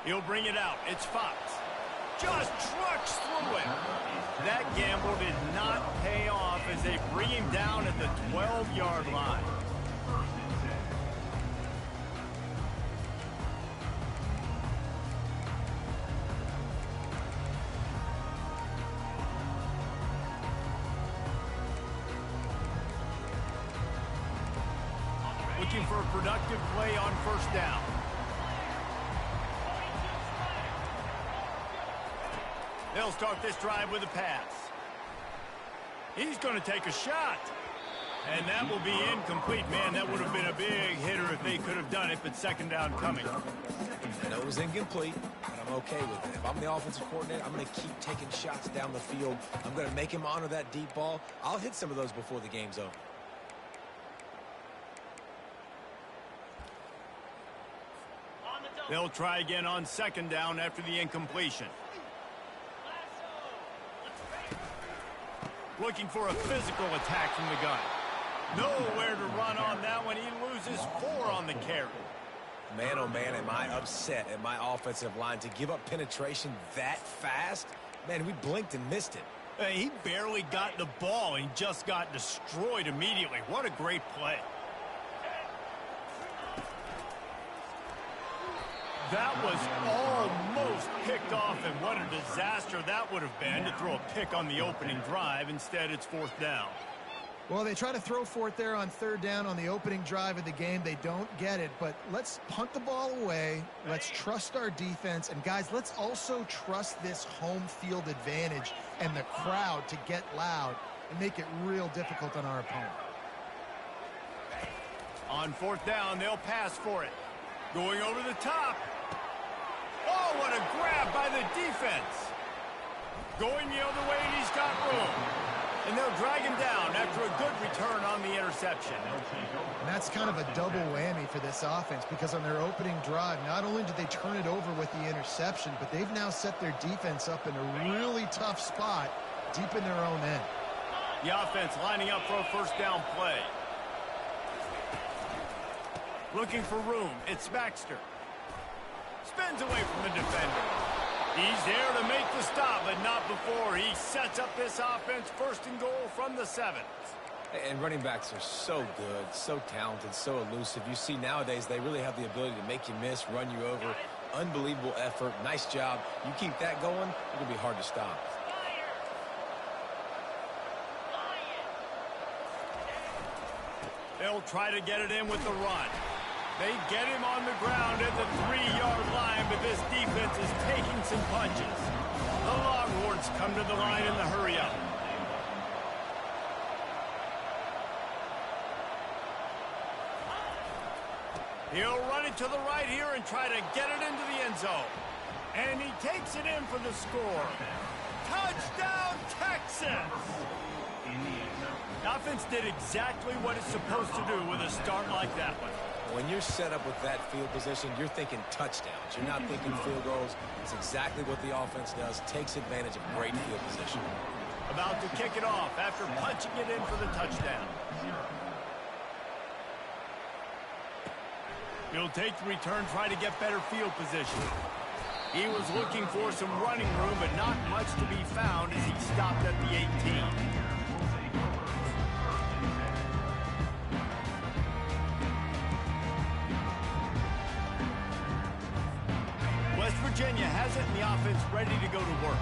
He'll bring it out. It's Fox. Just trucks through it. That gamble did not pay off as they bring him down at the 12-yard line. Looking for a productive play on first down. They'll start this drive with a pass. He's going to take a shot. And that will be incomplete. Man, that would have been a big hitter if they could have done it, but second down coming. I know it was incomplete, but I'm okay with it. If I'm the offensive coordinator, I'm going to keep taking shots down the field. I'm going to make him honor that deep ball. I'll hit some of those before the game's over. They'll try again on second down after the incompletion. Looking for a physical attack from the gun. Nowhere to run on that one. He loses 4 on the carry. Man, oh man, am I upset at my offensive line to give up penetration that fast? Man, we blinked and missed it. He barely got the ball and just got destroyed immediately. What a great play. That was almost picked off, and what a disaster that would have been to throw a pick on the opening drive. Instead, it's fourth down. Well, they try to throw for it there on third down on the opening drive of the game. They don't get it, but let's punt the ball away. Let's trust our defense. And, guys, let's also trust this home field advantage and the crowd to get loud and make it real difficult on our opponent. On fourth down, they'll pass for it. Going over the top. Oh, what a grab by the defense. Going the other way, and he's got room. And they'll drag him down after a good return on the interception. And that's kind of a double whammy for this offense, because on their opening drive, not only did they turn it over with the interception, but they've now set their defense up in a really tough spot deep in their own end. The offense lining up for a first down play. Looking for room. It's Baxter. Spins away from the defender. He's there to make the stop, but not before he sets up this offense first and goal from the 7. And running backs are so good, so talented, so elusive. You see nowadays they really have the ability to make you miss, run you over. Unbelievable effort. Nice job. You keep that going, it'll be hard to stop. They'll try to get it in with the run. They get him on the ground at the 3-yard line, but this defense is taking some punches. The Longhorns come to the line in the hurry-up. He'll run it to the right here and try to get it into the end zone. And he takes it in for the score. Touchdown, Texas! The offense did exactly what it's supposed to do with a start like that one. When you're set up with that field position, you're thinking touchdowns. You're not thinking field goals. It's exactly what the offense does. Takes advantage of great field position. About to kick it off after punching it in for the touchdown. He'll take the return, try to get better field position. He was looking for some running room, but not much to be found as he stopped at the 18. West Virginia has it, and the offense ready to go to work.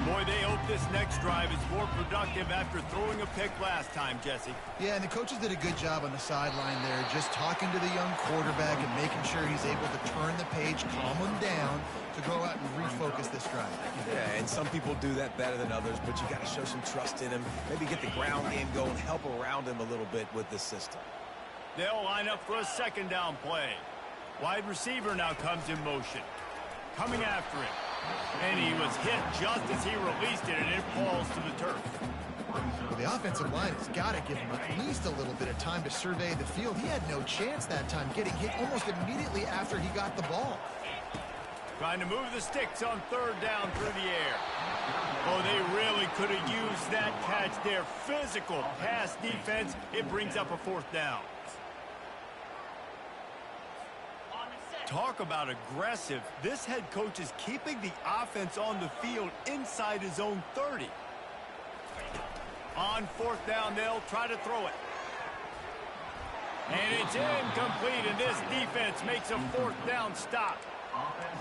Boy, they hope this next drive is more productive after throwing a pick last time, Jesse. Yeah, and the coaches did a good job on the sideline there, just talking to the young quarterback and making sure he's able to turn the page, calm him down, to go out and refocus this drive. Yeah, and some people do that better than others, but you got to show some trust in him. Maybe get the ground game going, help around him a little bit with this system. They'll line up for a second down play. Wide receiver now comes in motion. Coming after him. And he was hit just as he released it, and it falls to the turf. Well, the offensive line has got to give him at least a little bit of time to survey the field. He had no chance that time, getting hit almost immediately after he got the ball. Trying to move the sticks on third down through the air. Oh, they really could have used that catch there. Physical pass defense. It brings up a fourth down. Talk about aggressive. This head coach is keeping the offense on the field inside his own 30. On fourth down, they'll try to throw it. And it's incomplete, and this defense makes a fourth down stop.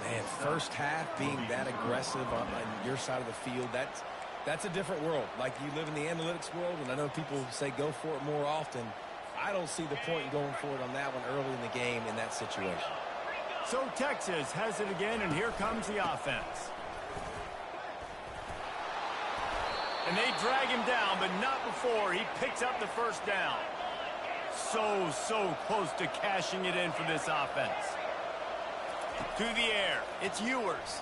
Man, first half being that aggressive on your side of the field, that's a different world. Like, you live in the analytics world, and I know people say go for it more often. I don't see the point in going for it on that one early in the game in that situation. So Texas has it again, and here comes the offense. And they drag him down, but not before he picks up the first down. So close to cashing it in for this offense. To the air, it's Ewers.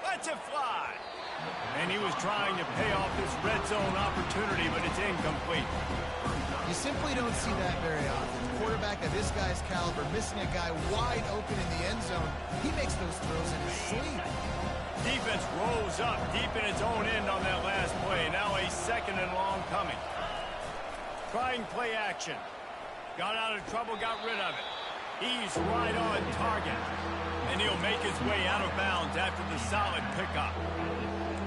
Lets it fly. And he was trying to pay off this red zone opportunity, but it's incomplete. You simply don't see that very often. A quarterback of this guy's caliber missing a guy wide open in the end zone. He makes those throws in his sleep. Defense rolls up deep in its own end on that last play. Now a second and long coming. Trying play action. Got out of trouble, got rid of it. He's right on target. And he'll make his way out of bounds after the solid pickup.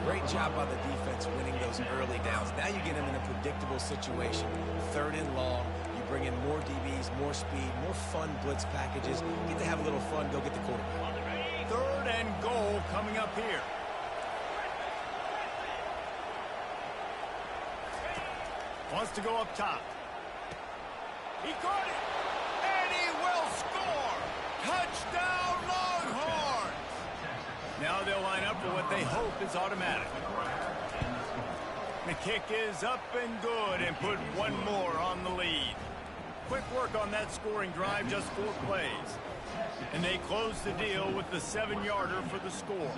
Great job by the defense winning those early downs. Now you get them in a predictable situation. Third and long. You bring in more DBs, more speed, more fun blitz packages. Get to have a little fun. Go get the quarterback. Third and goal coming up here. Wants to go up top. He caught it. And he will score. Touchdown Longhorns. Now they'll line up for what they hope is automatic. The kick is up and good, and put one more on the lead. Quick work on that scoring drive, just 4 plays. And they close the deal with the 7-yarder for the score.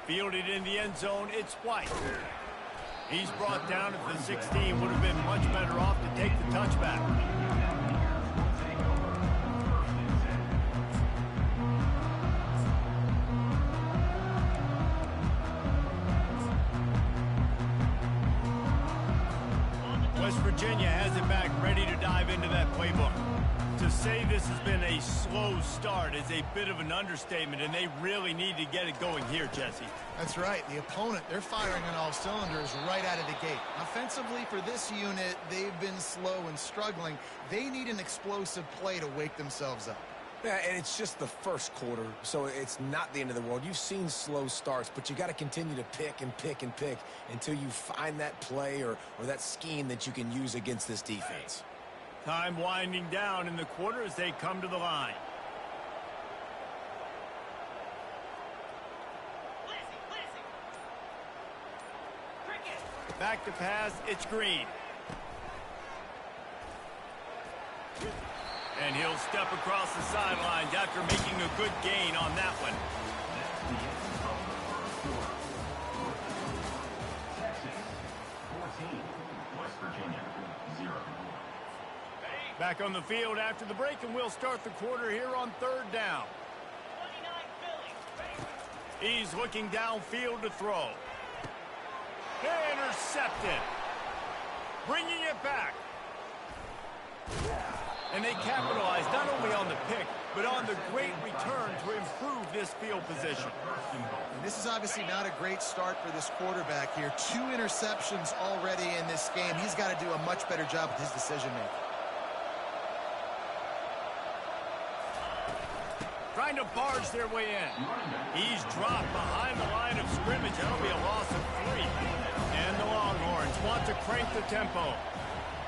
Fielded in the end zone, it's White. He's brought down at the 16. Would have been much better off to take the touchback. West Virginia has it back, ready to dive into that playbook. To say this has been a slow start is a bit of an understatement, and they really need to get it going here, Jesse. That's right. The opponent, they're firing on all cylinders right out of the gate. Offensively, for this unit, they've been slow and struggling. They need an explosive play to wake themselves up. Yeah, and it's just the first quarter, so it's not the end of the world. You've seen slow starts, but you got to continue to pick and pick and pick until you find that play or that scheme that you can use against this defense. Time winding down in the quarter as they come to the line. Back to pass, it's Green. And he'll step across the sidelines after making a good gain on that one. Back on the field after the break, and we'll start the quarter here on third down. He's looking downfield to throw. Intercepted. Bringing it back. And they capitalize not only on the pick, but on the great return to improve this field position. And this is obviously not a great start for this quarterback here. 2 interceptions already in this game. He's got to do a much better job with his decision-making. Trying to barge their way in. He's dropped behind the line of scrimmage. That'll be a loss of 3. And the Longhorns want to crank the tempo.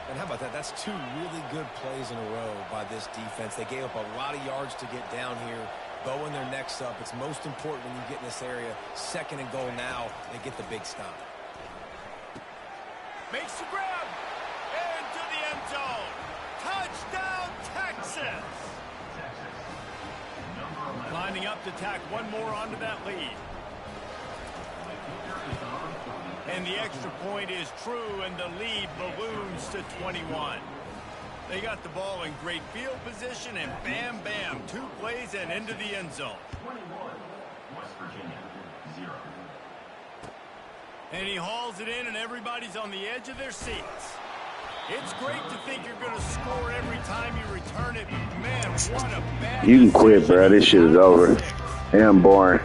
And how about that? That's 2 really good plays in a row by this defense. They gave up a lot of yards to get down here, bowing their necks up. It's most important when you get in this area. Second and goal now. They get the big stop. Makes the grab. Into the end zone. Touchdown, Texas. Lining up to tack one more onto that lead. And the extra point is true, and the lead balloons to 21. They got the ball in great field position, and bam, bam, 2 plays and into the end zone. 21, West Virginia, 0. And he hauls it in, and everybody's on the edge of their seats. It's great to think you're going to score every time you return it, but man, what a bad You can quit, bro. This shit is over. Damn boring.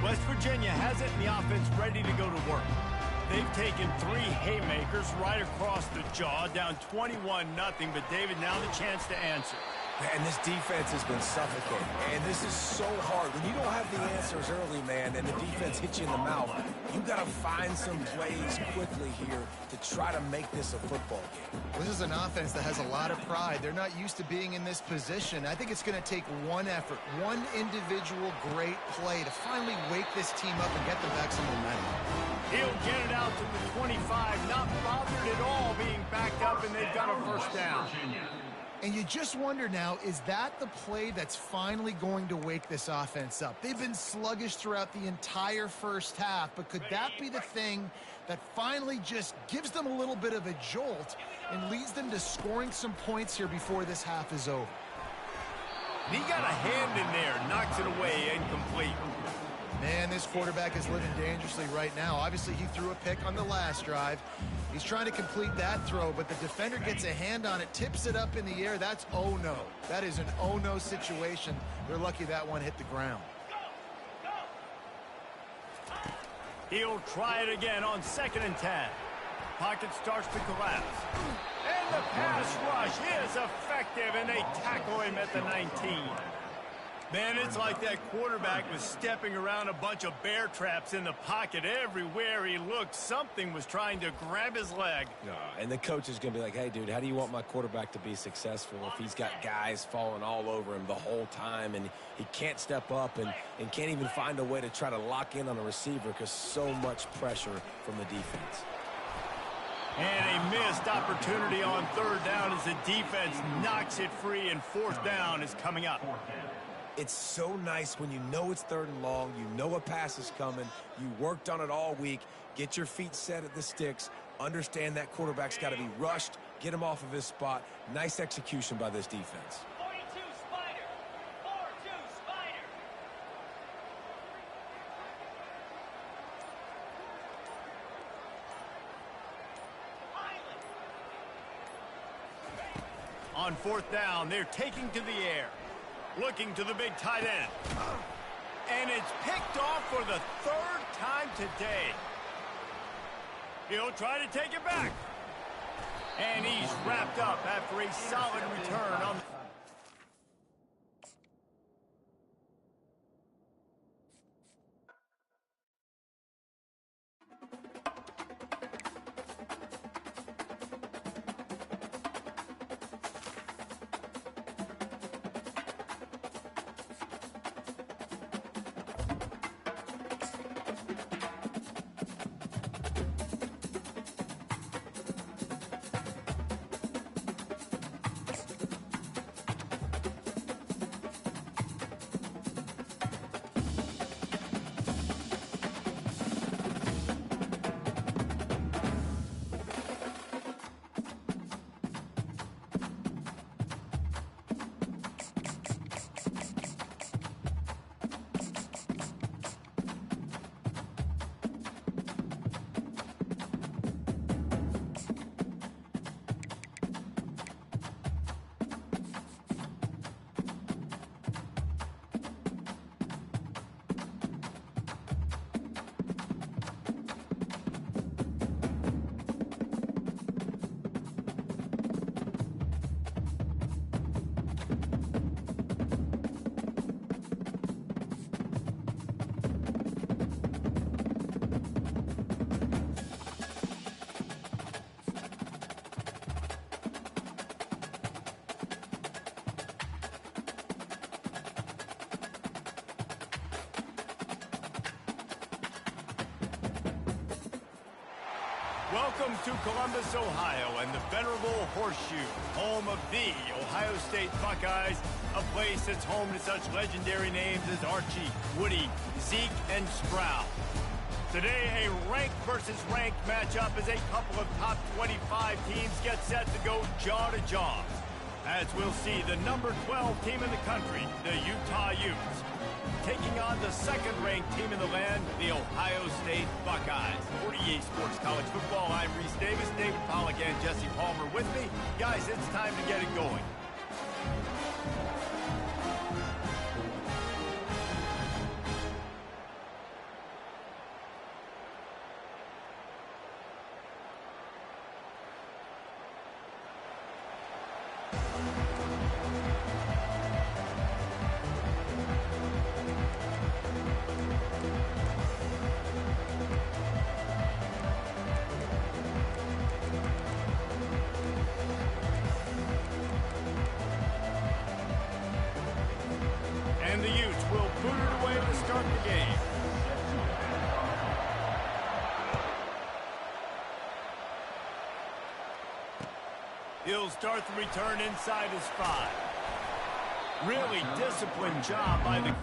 West Virginia has it and the offense ready to go to work. They've taken 3 haymakers right across the jaw, down 21-0, but David, now the chance to answer. Man, this defense has been suffocating, and this is so hard. When you don't have the answers early, man, and the defense hits you in the mouth, you got to find some plays quickly here to try to make this a football game. This is an offense that has a lot of pride. They're not used to being in this position. I think it's going to take one effort, one individual great play to finally wake this team up and get them back some momentum. He'll get it out to the 25, not bothered at all being backed up, and they've got a first down. And you just wonder now, is that the play that's finally going to wake this offense up? They've been sluggish throughout the entire first half, but could that be the thing that finally just gives them a little bit of a jolt and leads them to scoring some points here before this half is over? He got a hand in there, knocks it away, incomplete. Man, this quarterback is living dangerously right now. Obviously, he threw a pick on the last drive. He's trying to complete that throw, but the defender gets a hand on it, tips it up in the air. That's oh-no. That is an oh-no situation. They're lucky that one hit the ground. He'll try it again on 2nd and 10. Pocket starts to collapse. And the pass rush is effective, and they tackle him at the 19. Man, it's like that quarterback was stepping around a bunch of bear traps in the pocket. Everywhere he looked, something was trying to grab his leg. And the coach is going to be like, hey, dude, how do you want my quarterback to be successful if he's got guys falling all over him the whole time and he can't step up and can't even find a way to try to lock in on a receiver because so much pressure from the defense. And a missed opportunity on 3rd down as the defense knocks it free, and 4th down is coming up. It's so nice when you know it's 3rd and long, you know a pass is coming, you worked on it all week, get your feet set at the sticks, understand that quarterback's got to be rushed, get him off of his spot. Nice execution by this defense. 42 Spider. 4-2 Spider. On 4th down, they're taking to the air. Looking to the big tight end. And it's picked off for the 3rd time today. He'll try to take it back. And he's wrapped up after a solid return on the... Welcome to Columbus, Ohio, and the venerable Horseshoe, home of the Ohio State Buckeyes, a place that's home to such legendary names as Archie, Woody, Zeke, and Sproul. Today, a ranked versus ranked matchup as a couple of top 25 teams get set to go jaw to jaw. As we'll see, the number 12 team in the country, the Utah Utes, taking on the second-ranked team in the land, the Ohio State Buckeyes. 48 Sports College Football, I'm Reese Davis, David Pollack, and Jesse Palmer with me. Guys, it's time to get it going. And the Utes will boot it away to start the game. He'll start the return inside his 5. Really disciplined job by the...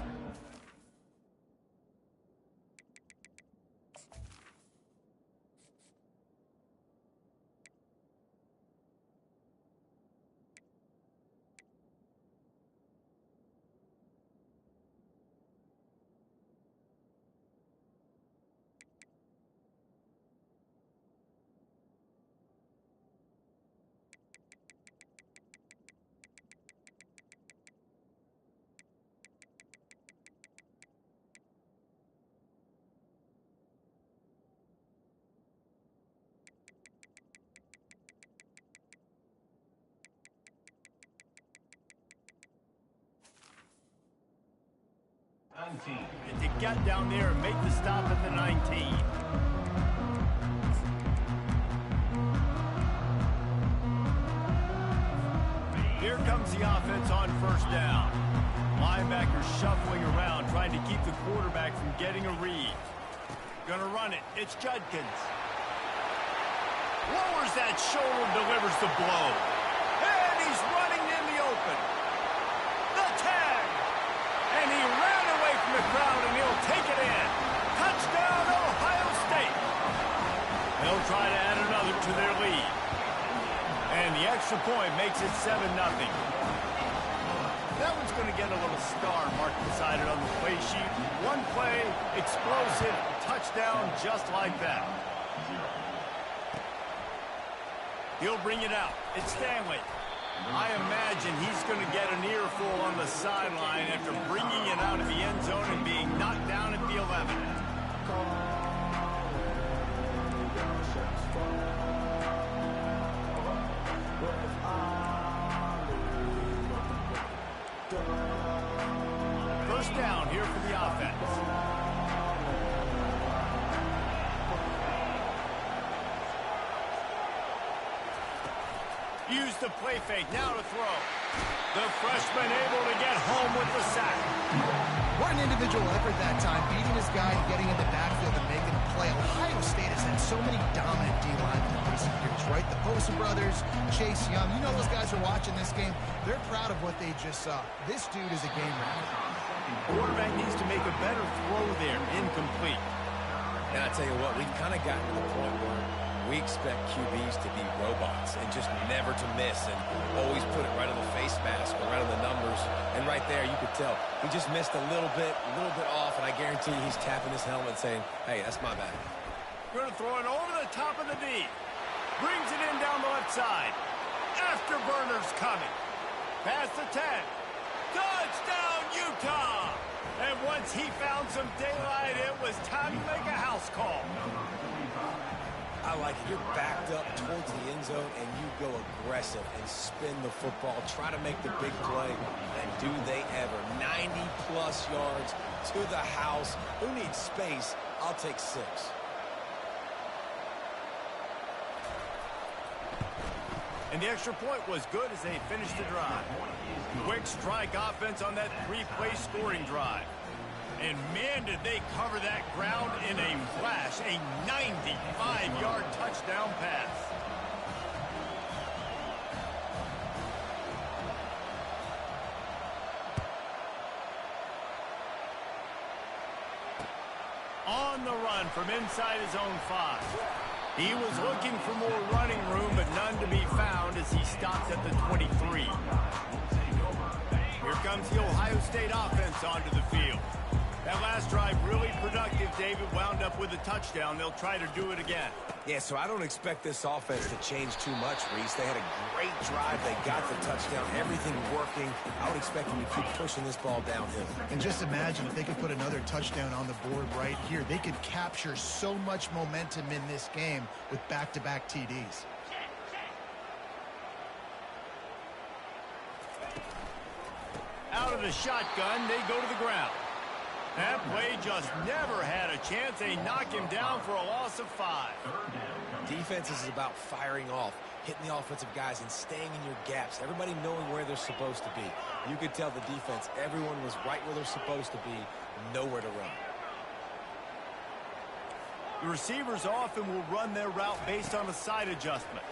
And to get down there and make the stop at the 19. Here comes the offense on first down. Linebackers shuffling around, trying to keep the quarterback from getting a read. Gonna run it. It's Judkins. Lowers that shoulder, delivers the blow. And he's running in the open. The tag. And he ran away from the crowd, and he'll take it in. Touchdown, Ohio State. They'll try to add another to their lead. And the extra point makes it 7-0. That one's going to get a little star marked beside it on the play sheet. One play, explosive, touchdown just like that. He'll bring it out. It's Stanley. I imagine he's going to get an earful on the sideline after bringing it out of the end zone and being knocked down at the 11. First down here for the offense. Use the play fake, now to throw. The freshman able to get home with the sack. What an individual effort that time, beating his guy, getting in the backfield and making a play. Ohio State has had so many dominant D-linemen in recent years, right? The Bosa brothers, Chase Young. You know those guys are watching this game. They're proud of what they just saw. This dude is a game record. Quarterback needs to make a better throw there, incomplete. And I tell you what, we've kind of gotten to the point where we expect QBs to be robots and just never to miss and always put it right on the face mask or right on the numbers. And right there, you could tell he just missed a little bit off, and I guarantee you he's tapping his helmet saying, hey, that's my bad. Going to throw it over the top of the D. Brings it in down the left side. Afterburner's coming. Past the 10. Touchdown, Utah! And once he found some daylight, it was time to make a house call. I like it. You're backed up towards the end zone, and you go aggressive and spin the football. Try to make the big play, and do they ever. 90-plus yards to the house. Who needs space? I'll take 6. And the extra point was good as they finished the drive. Quick strike offense on that 3-play scoring drive. And man, did they cover that ground in a flash. A 95-yard touchdown pass. On the run from inside his own 5. He was looking for more running room, but none to be found as he stopped at the 23. Here comes the Ohio State offense onto the field. That last drive really productive. David wound up with a touchdown. They'll try to do it again. Yeah, so I don't expect this offense to change too much, Reese. They had a great drive. They got the touchdown. Everything working. I would expect them to keep pushing this ball downhill. And just imagine if they could put another touchdown on the board right here. They could capture so much momentum in this game with back-to-back TDs. Out of the shotgun, they go to the ground. That play just never had a chance. They knock him down for a loss of 5. Defense is about firing off, hitting the offensive guys, and staying in your gaps. Everybody knowing where they're supposed to be. You could tell the defense, everyone was right where they're supposed to be, nowhere to run. The receivers often will run their route based on a side adjustment.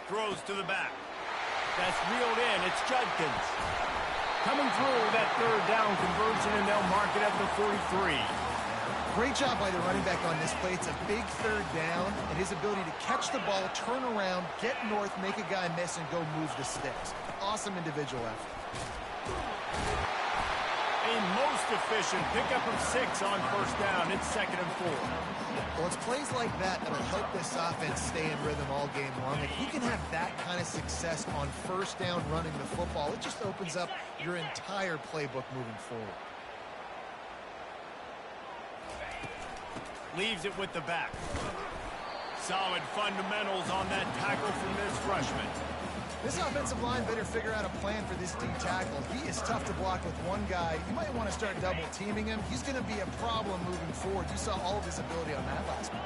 Throws to the back. That's reeled in. It's Judkins. Coming through that third down conversion, and they'll mark it at the 43. Great job by the running back on this play. It's a big third down, and his ability to catch the ball, turn around, get north, make a guy miss, and go move the sticks. Awesome individual effort. A most efficient pickup of 6 on first down. It's 2nd and 4. Well, it's plays like that that'll help this offense stay in rhythm all game long. If you can have that kind of success on first down running the football, it just opens up your entire playbook moving forward. Leaves it with the back. Solid fundamentals on that tackle from this freshman. This offensive line better figure out a plan for this D tackle. He is tough to block with one guy. You might want to start double teaming him. He's going to be a problem moving forward. You saw all of his ability on that last one.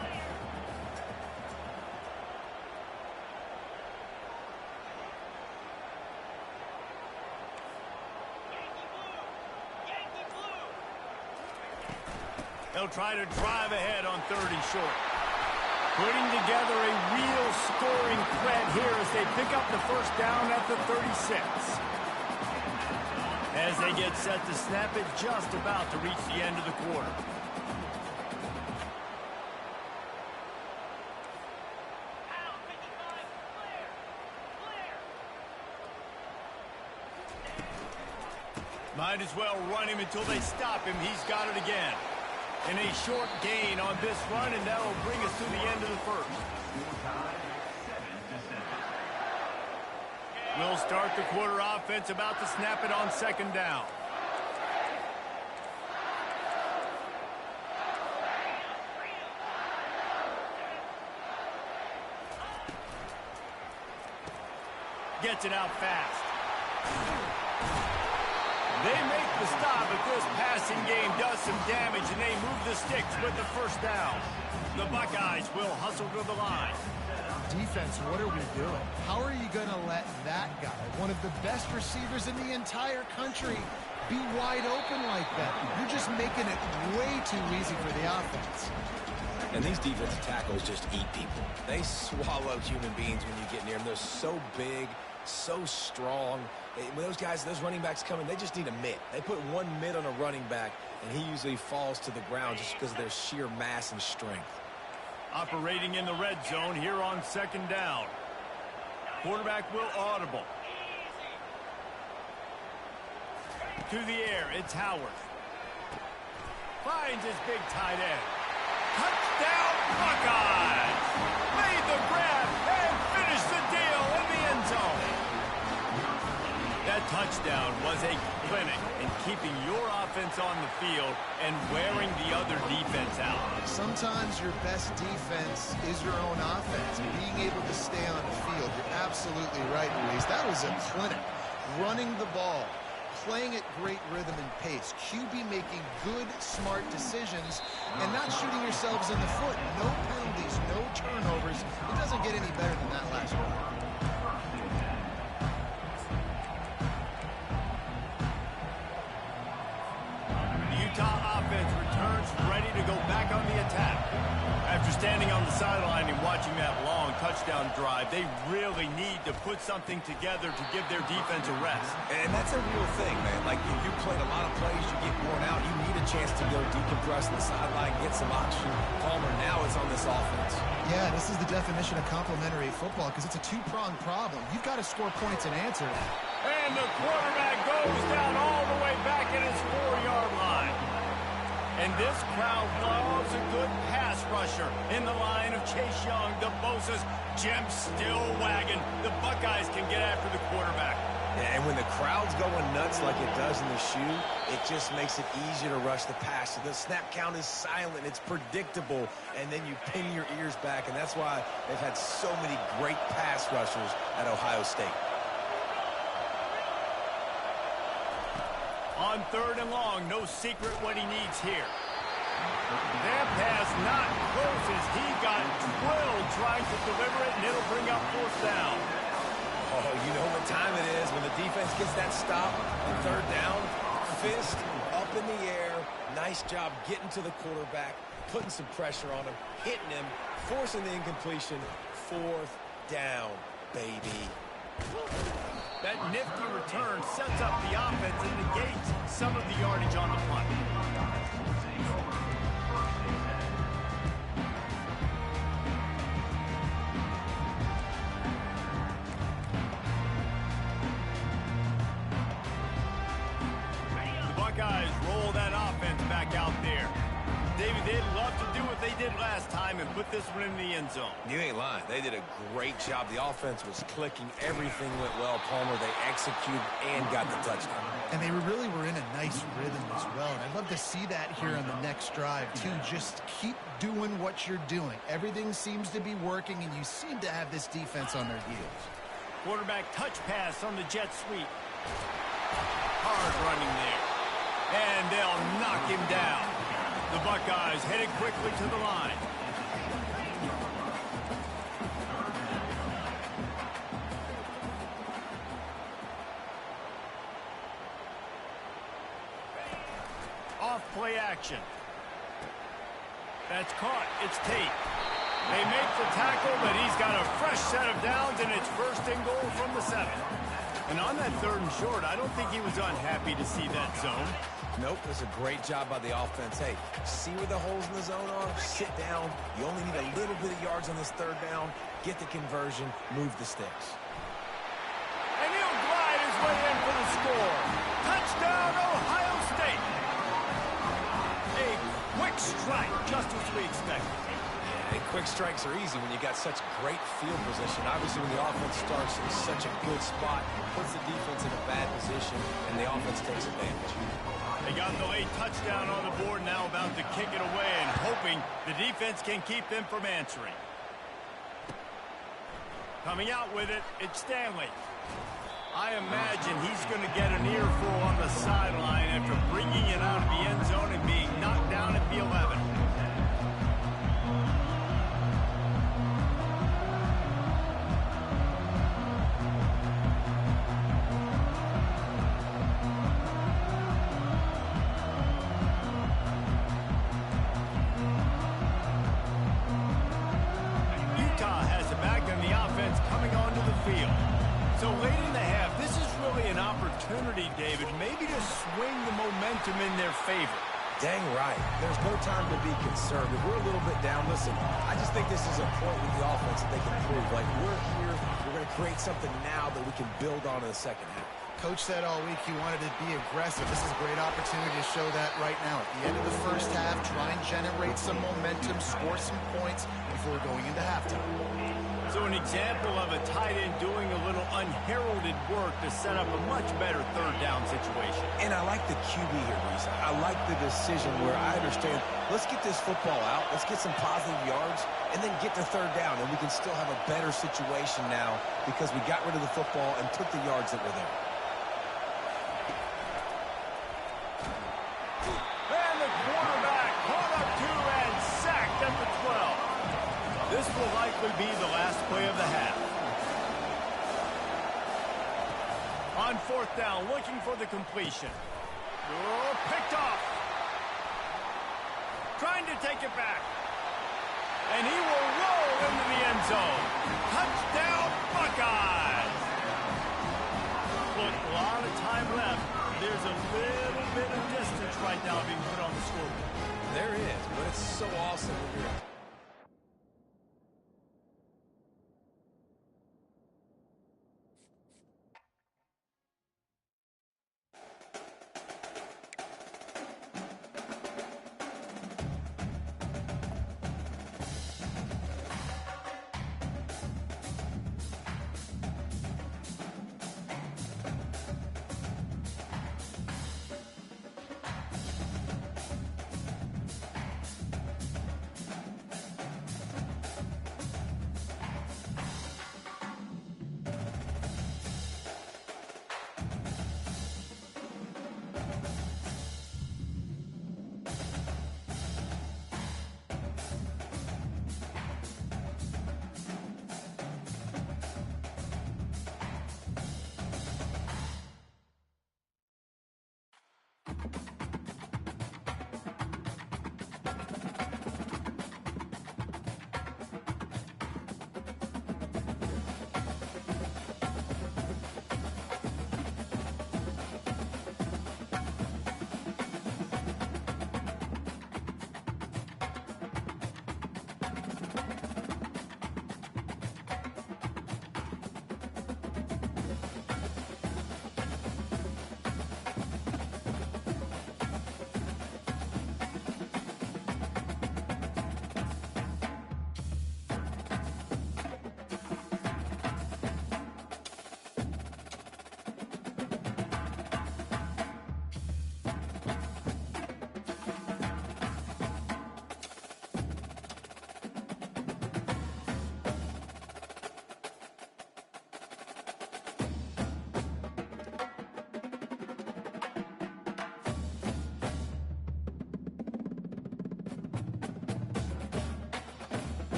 They'll try to drive ahead on 30 short. Putting together a real scoring threat here as they pick up the first down at the 36. As they get set to snap it, just about to reach the end of the quarter. Might as well run him until they stop him. He's got it again. And a short gain on this run, and that will bring us to the end of the first. We'll start the quarter offense, about to snap it on 2nd down. Gets it out fast. They make the stop, but this passing game does some damage, and they move the sticks with the first down. The Buckeyes will hustle to the line. Defense, what are we doing? How are you going to let that guy, one of the best receivers in the entire country, be wide open like that? You're just making it way too easy for the offense. And these defensive tackles just eat people. They swallow human beings when you get near them. They're so big, so strong. When those guys, those running backs come in, they just need a mitt. They put one mitt on a running back, and he usually falls to the ground just because of their sheer mass and strength. Operating in the red zone here on 2nd down. Quarterback will audible. To the air, it's Howard. Finds his big tight end. Touchdown, Buckeyes! Made the grab and finished the deal in the end zone. That touchdown was a clinic in keeping your offense on the field and wearing the other defense out. Sometimes your best defense is your own offense. Being able to stay on the field, you're absolutely right, Luis. That was a clinic. Running the ball, playing at great rhythm and pace. QB making good, smart decisions and not shooting yourselves in the foot. No penalties, no turnovers. It doesn't get any better than that last one. Utah offense returns ready to go back on the attack. After standing on the sideline and watching that long touchdown drive, they really need to put something together to give their defense a rest. And that's a real thing, man. Like, if you played a lot of plays, you get worn out. You need a chance to go decompress on the sideline, get some oxygen. Palmer, now it's on this offense. Yeah, this is the definition of complementary football because it's a two-pronged problem. You've got to score points and answer, And the quarterback goes down all the way back at his 4-yard line. And this crowd loves a good pass rusher in the line of Chase Young, the Bosa's. Jim still wagging. The Buckeyes can get after the quarterback. And when the crowd's going nuts like it does in the shoe, it just makes it easier to rush the pass. So the snap count is silent. It's predictable. And then you pin your ears back. And that's why they've had so many great pass rushers at Ohio State. On 3rd and long, no secret what he needs here. That pass not close as he got drilled trying to deliver it, and it'll bring up 4th down. Oh, you know what time it is when the defense gets that stop on 3rd down. Fist up in the air. Nice job getting to the quarterback, putting some pressure on him, hitting him, forcing the incompletion. 4th down, baby. That nifty return sets up the offense and negates some of the yardage on the punt. The Buckeyes roll that offense back out there. David, they'd love to do what they did last time and put this one in the end zone. You ain't lying. They did a great job. The offense was clicking. Everything went well, Palmer. They executed and got the touchdown. And they really were in a nice rhythm as well. And I'd love to see that here on the next drive, too. Just keep doing what you're doing. Everything seems to be working, and you seem to have this defense on their heels. Quarterback touch pass on the jet sweep. Hard running there. And they'll knock him down. The Buckeyes headed quickly to the line. Off play action. That's caught. It's Tate. They make the tackle, but he's got a fresh set of downs, and it's 1st and goal from the 7. And on that 3rd and short, I don't think he was unhappy to see that zone. Nope, it was a great job by the offense. Hey, see where the holes in the zone are? Sit down. You only need a little bit of yards on this 3rd down. Get the conversion. Move the sticks. And he'll glide his way in for the score. Touchdown, Ohio State. A quick strike, just as we expected. And quick strikes are easy when you got such great field position. Obviously, when the offense starts in such a good spot, puts the defense in a bad position, and the offense takes advantage. They got the late touchdown on the board, now about to kick it away and hoping the defense can keep them from answering. Coming out with it, it's Stanley. I imagine he's going to get an earful on the sideline after bringing it out of the end zone and being knocked down at the 11. So late in the half, this is really an opportunity, David, maybe to swing the momentum in their favor. Dang right. There's no time to be conservative. We're a little bit down. Listen, I just think this is a point with the offense that they can prove. Like, we're here, we're going to create something now that we can build on in the 2nd half. Coach said all week he wanted to be aggressive. This is a great opportunity to show that right now. At the end of the 1st half, try and generate some momentum, score some points before going into halftime. So an example of a tight end doing a little unheralded work to set up a much better 3rd down situation. And I like the QB here, Reese. I like the decision where I understand, let's get this football out, let's get some positive yards, and then get to 3rd down, and we can still have a better situation now because we got rid of the football and took the yards that were there. And the quarterback caught up to and sacked at the 12. This will likely be the last play of the half. On 4th down, looking for the completion. Oh, picked off. Trying to take it back. And he will roll into the end zone. Touchdown, Buckeyes! Look, a lot of time left. There's a little bit of distance right now being put on the scoreboard. There is, but it's so awesome to hear.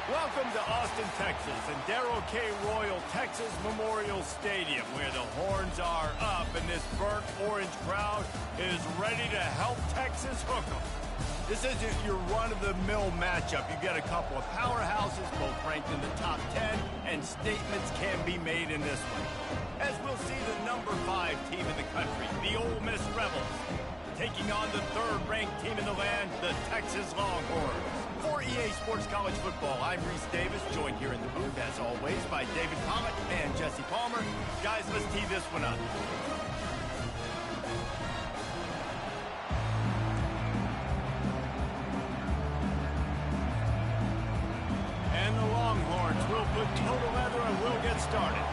Welcome to Austin, Texas, and Darrell K. Royal Texas Memorial Stadium, where the horns are up and this burnt orange crowd is ready to help Texas hook 'em. This isn't your run-of-the-mill matchup. You get a couple of powerhouses, both ranked in the top 10, and statements can be made in this one. As we'll see the number 5 team in the country, the Ole Miss Rebels, taking on the 3rd-ranked team in the land, the Texas Longhorns. For EA Sports College Football, I'm Reese Davis, joined here in the booth, as always, by David Pollock and Jesse Palmer. Guys, let's tee this one up. And the Longhorns will put total leather and we'll get started.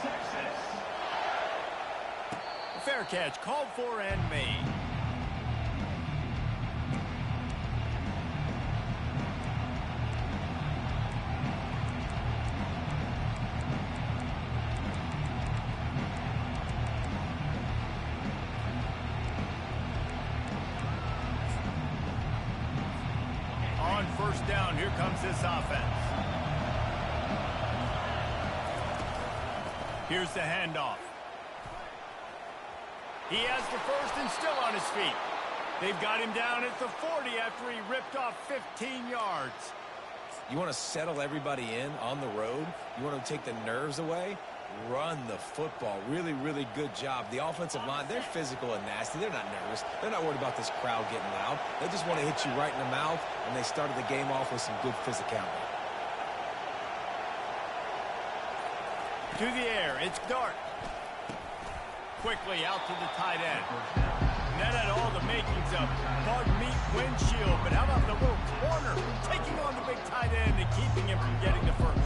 Texas. Fair catch, called for and made. On first down, here comes this offense. Here's the handoff. He has the first and still on his feet. They've got him down at the 40 after he ripped off 15 yards. You want to settle everybody in on the road? You want to take the nerves away? Run the football. Really, really good job. The offensive line, they're physical and nasty. They're not nervous. They're not worried about this crowd getting loud. They just want to hit you right in the mouth, and they started the game off with some good physicality. To the air, it's Dart. Quickly out to the tight end. And that had all the makings of bug meat windshield, but how about the little corner taking on the big tight end and keeping him from getting the first?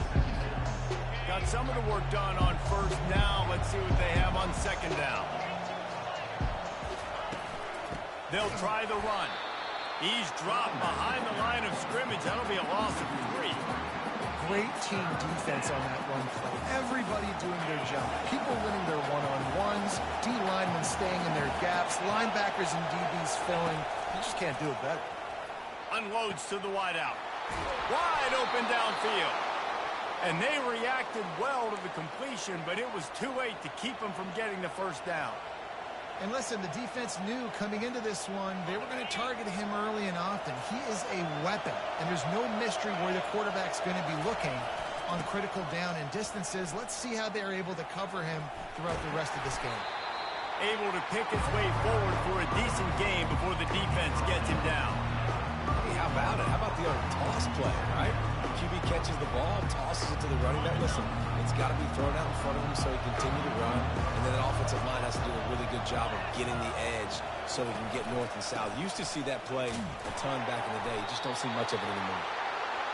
Got some of the work done on first down. Let's see what they have on second down. They'll try the run. He's dropped behind the line of scrimmage. That'll be a loss of 3. Great team defense on that run play. Everybody doing their job. People winning their one-on-ones, D linemen staying in their gaps, linebackers and DBs filling. You just can't do it better. Unloads to the wideout. Wide open downfield. And they reacted well to the completion, but it was too late to keep them from getting the first down. And listen, the defense knew coming into this one, they were going to target him early and often. He is a weapon, and there's no mystery where the quarterback's going to be looking on critical down and distances. Let's see how they're able to cover him throughout the rest of this game. Able to pick his way forward for a decent game before the defense gets him down. Hey, how about it? How about the old toss play, right? QB catches the ball, tosses it to the running back. Listen, it's got to be thrown out in front of him so he can continue to run. And then the offensive line has to do a really good job of getting the edge so he can get north and south. You used to see that play a ton back in the day. You just don't see much of it anymore.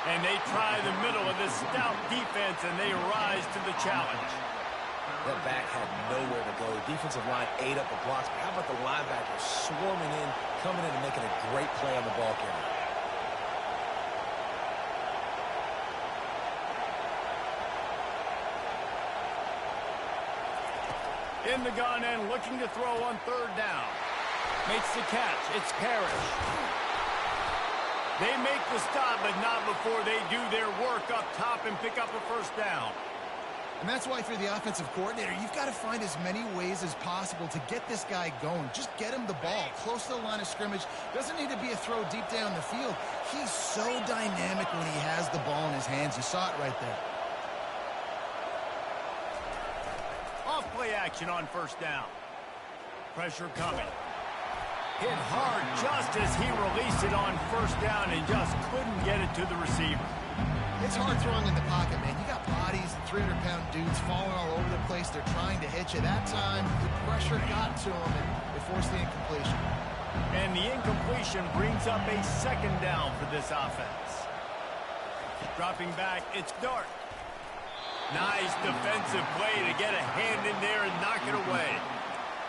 And they try the middle of this stout defense, and they rise to the challenge. That back had nowhere to go. The defensive line ate up the blocks. But how about the linebackers swarming in, coming in and making a great play on the ball carrier? In the gun and looking to throw on third down. Makes the catch. It's Parrish. They make the stop, but not before they do their work up top and pick up a first down. And that's why, if you're the offensive coordinator, you've got to find as many ways as possible to get this guy going. Just get him the ball close to the line of scrimmage. Doesn't need to be a throw deep down the field. He's so dynamic when he has the ball in his hands. You saw it right there. Off-play action on first down. Pressure coming. Hit hard just as he released it on first down and just couldn't get it to the receiver. It's hard throwing in the pocket, man. You got bodies and 300-pound dudes falling all over the place. They're trying to hit you. That time, the pressure got to him, and they forced the incompletion. And the incompletion brings up a second down for this offense. Dropping back, it's Dart. Nice defensive play to get a hand in there and knock it away.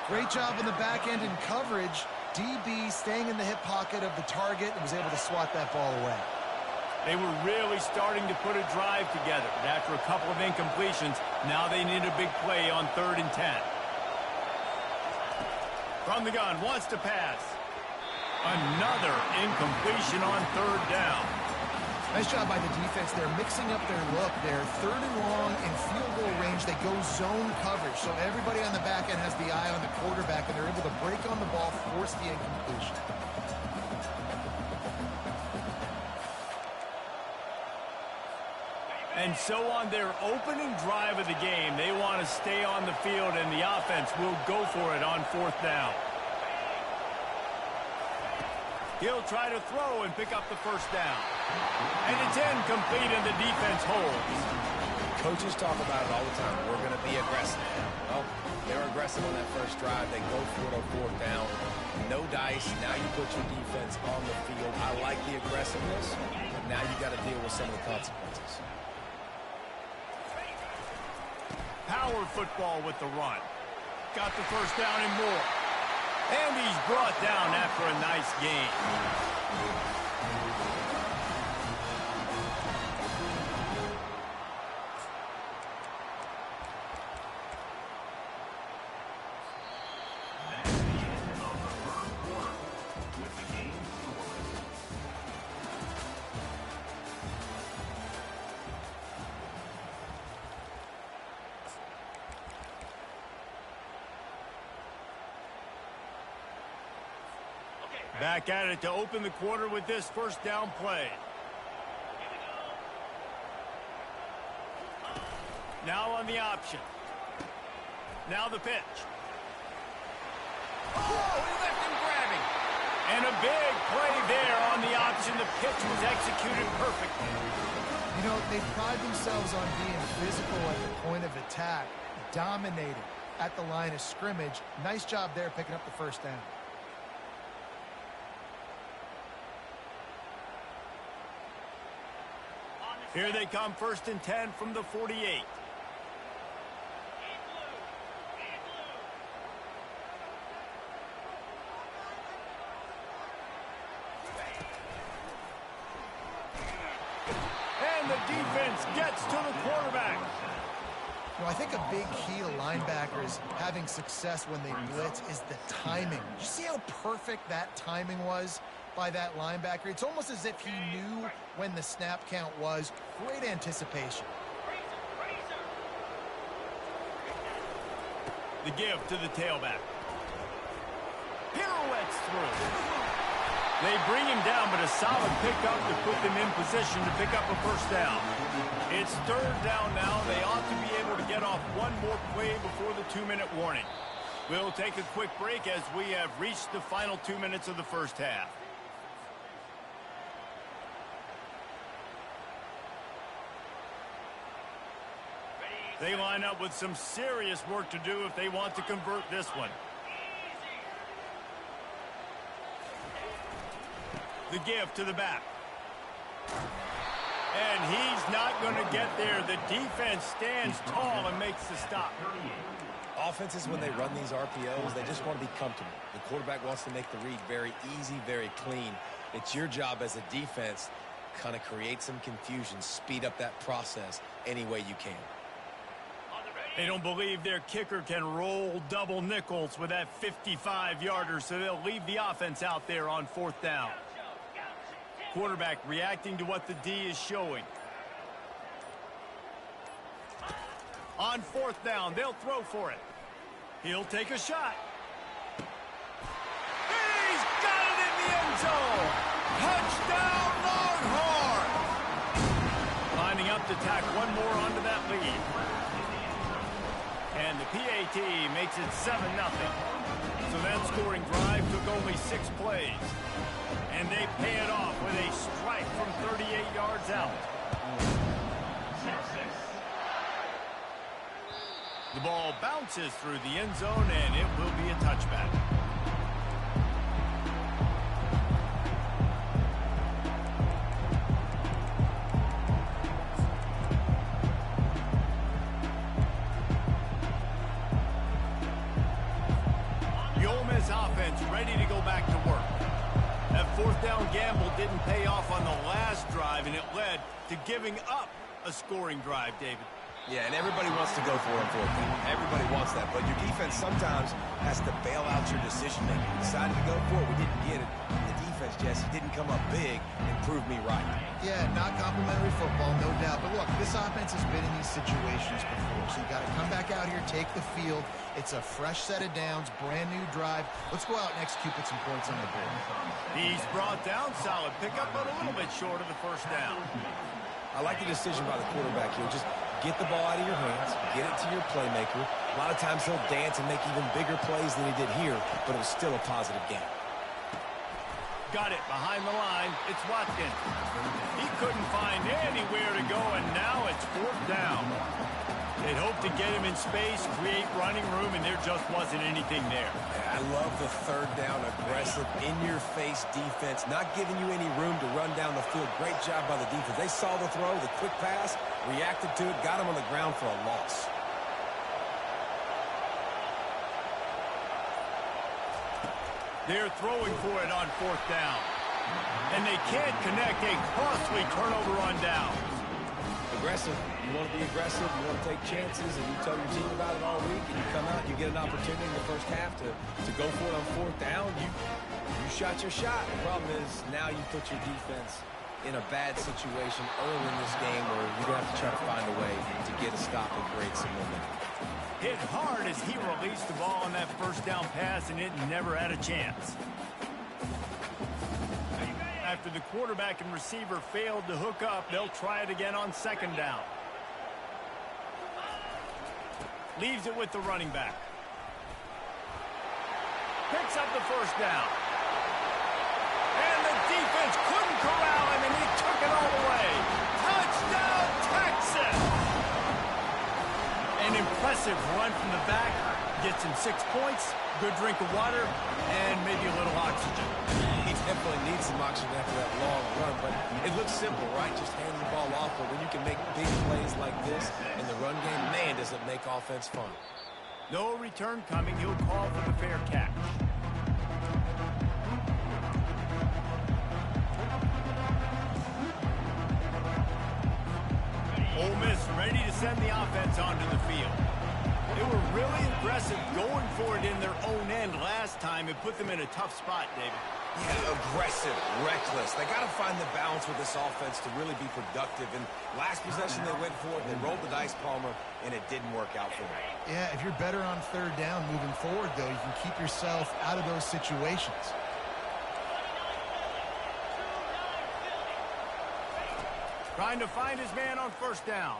Great job on the back end in coverage. DB staying in the hip pocket of the target and was able to swat that ball away. They were really starting to put a drive together. But after a couple of incompletions, now they need a big play on 3rd and 10. From the gun, wants to pass. Another incompletion on third down. Nice job by the defense. They're mixing up their look. They're third and long in field goal range. They go zone coverage. So everybody on the back end has the eye on the quarterback, and they're able to break on the ball, force the incompletion. And so on their opening drive of the game, they want to stay on the field, and the offense will go for it on fourth down. He'll try to throw and pick up the first down. And it's incomplete, and the defense holds. Coaches talk about it all the time. We're going to be aggressive. Well, they were aggressive on that first drive. They go for it on fourth down. No dice. Now you put your defense on the field. I like the aggressiveness, but now you got to deal with some of the consequences. Power football with the run. Got the first down and more. And he's brought down after a nice gain. Back at it to open the quarter with this first down play. Now on the option. Now the pitch. Oh, he left him grabbing. And a big play there on the option. The pitch was executed perfectly. You know, they pride themselves on being physical at the point of attack, dominating at the line of scrimmage. Nice job there picking up the first down. Here they come, 1st and 10 from the 48. And the defense gets to the quarterback. You know, I think a big key to linebackers having success when they blitz is the timing. Did you see how perfect that timing was by that linebacker? It's almost as if he knew when the snap count was. Great anticipation. The give to the tailback. Pirouettes through. They bring him down, but a solid pickup to put them in position to pick up a first down. It's third down now. They ought to be able to get off one more play before the 2-minute warning. We'll take a quick break as we have reached the final 2 minutes of the first half. They line up with some serious work to do if they want to convert this one. The give to the back. And he's not going to get there. The defense stands tall and makes the stop. Offenses, when they run these RPOs, they just want to be comfortable. The quarterback wants to make the read very easy, very clean. It's your job as a defense to kind of create some confusion, speed up that process any way you can. They don't believe their kicker can roll double nickels with that 55-yarder, so they'll leave the offense out there on fourth down. Quarterback reacting to what the D is showing. On fourth down, they'll throw for it. He'll take a shot. He's got it in the end zone. Touchdown, Longhorn! Lining up to tack one more onto that lead. And the PAT makes it 7-0. So that scoring drive took only 6 plays. And they pay it off with a strike from 38 yards out. The ball bounces through the end zone, and it will be a touchback. The Ole Miss offense ready to go back to work. That fourth down gamble didn't pay off on the last drive, and it led to giving up a scoring drive, David. Yeah, and everybody wants to go for it on fourth down. Everybody wants that, but your defense sometimes has to bail out your decision-making. Decided to go for it, we didn't get it. The was, Jesse. Didn't come up big and prove me right. Yeah, not complimentary football, no doubt. But look, this offense has been in these situations before, so you got to come back out here, take the field. It's a fresh set of downs, brand new drive. Let's go out and execute, put some points on the board. He's brought down, solid pickup, but a little bit short of the first down. I like the decision by the quarterback here. Just get the ball out of your hands, get it to your playmaker. A lot of times he'll dance and make even bigger plays than he did here, but it was still a positive game. Got it behind the line. It's Watkins. He couldn't find anywhere to go, and now it's fourth down. They'd hoped to get him in space, create running room, and there just wasn't anything there. I love the third down, aggressive, in-your-face defense, not giving you any room to run down the field. Great job by the defense. They saw the throw, the quick pass, reacted to it, got him on the ground for a loss. They're throwing for it on fourth down. And they can't connect a costly turnover on down. Aggressive. You want to be aggressive, you want to take chances, and you tell your team about it all week, and you come out and you get an opportunity in the first half to go for it on fourth down. You shot your shot. The problem is now you put your defense in a bad situation early in this game where you're going to have to try to find a way to get a stop and create some momentum. Hit hard as he released the ball on that first down pass, and it never had a chance. After the quarterback and receiver failed to hook up, they'll try it again on second down. Leaves it with the running back. Picks up the first down. And the defense couldn't corral him, and he took it all the way. Touchdown, Texas! An impressive run from the back. Gets him 6 points, good drink of water, and maybe a little oxygen. He definitely needs some oxygen after that long run, but it looks simple, right? Just hand the ball off, but when you can make big plays like this in the run game, man, does it make offense fun. No return coming. He'll call for the fair catch. Ole Miss ready to send the offense onto the field. They were really aggressive going for it in their own end last time. It put them in a tough spot, David. Yeah, aggressive, reckless. They got to find the balance with this offense to really be productive. And last possession they went for it, they rolled the dice, Palmer, and it didn't work out for them. Yeah, if you're better on third down moving forward, though, you can keep yourself out of those situations. Trying to find his man on first down.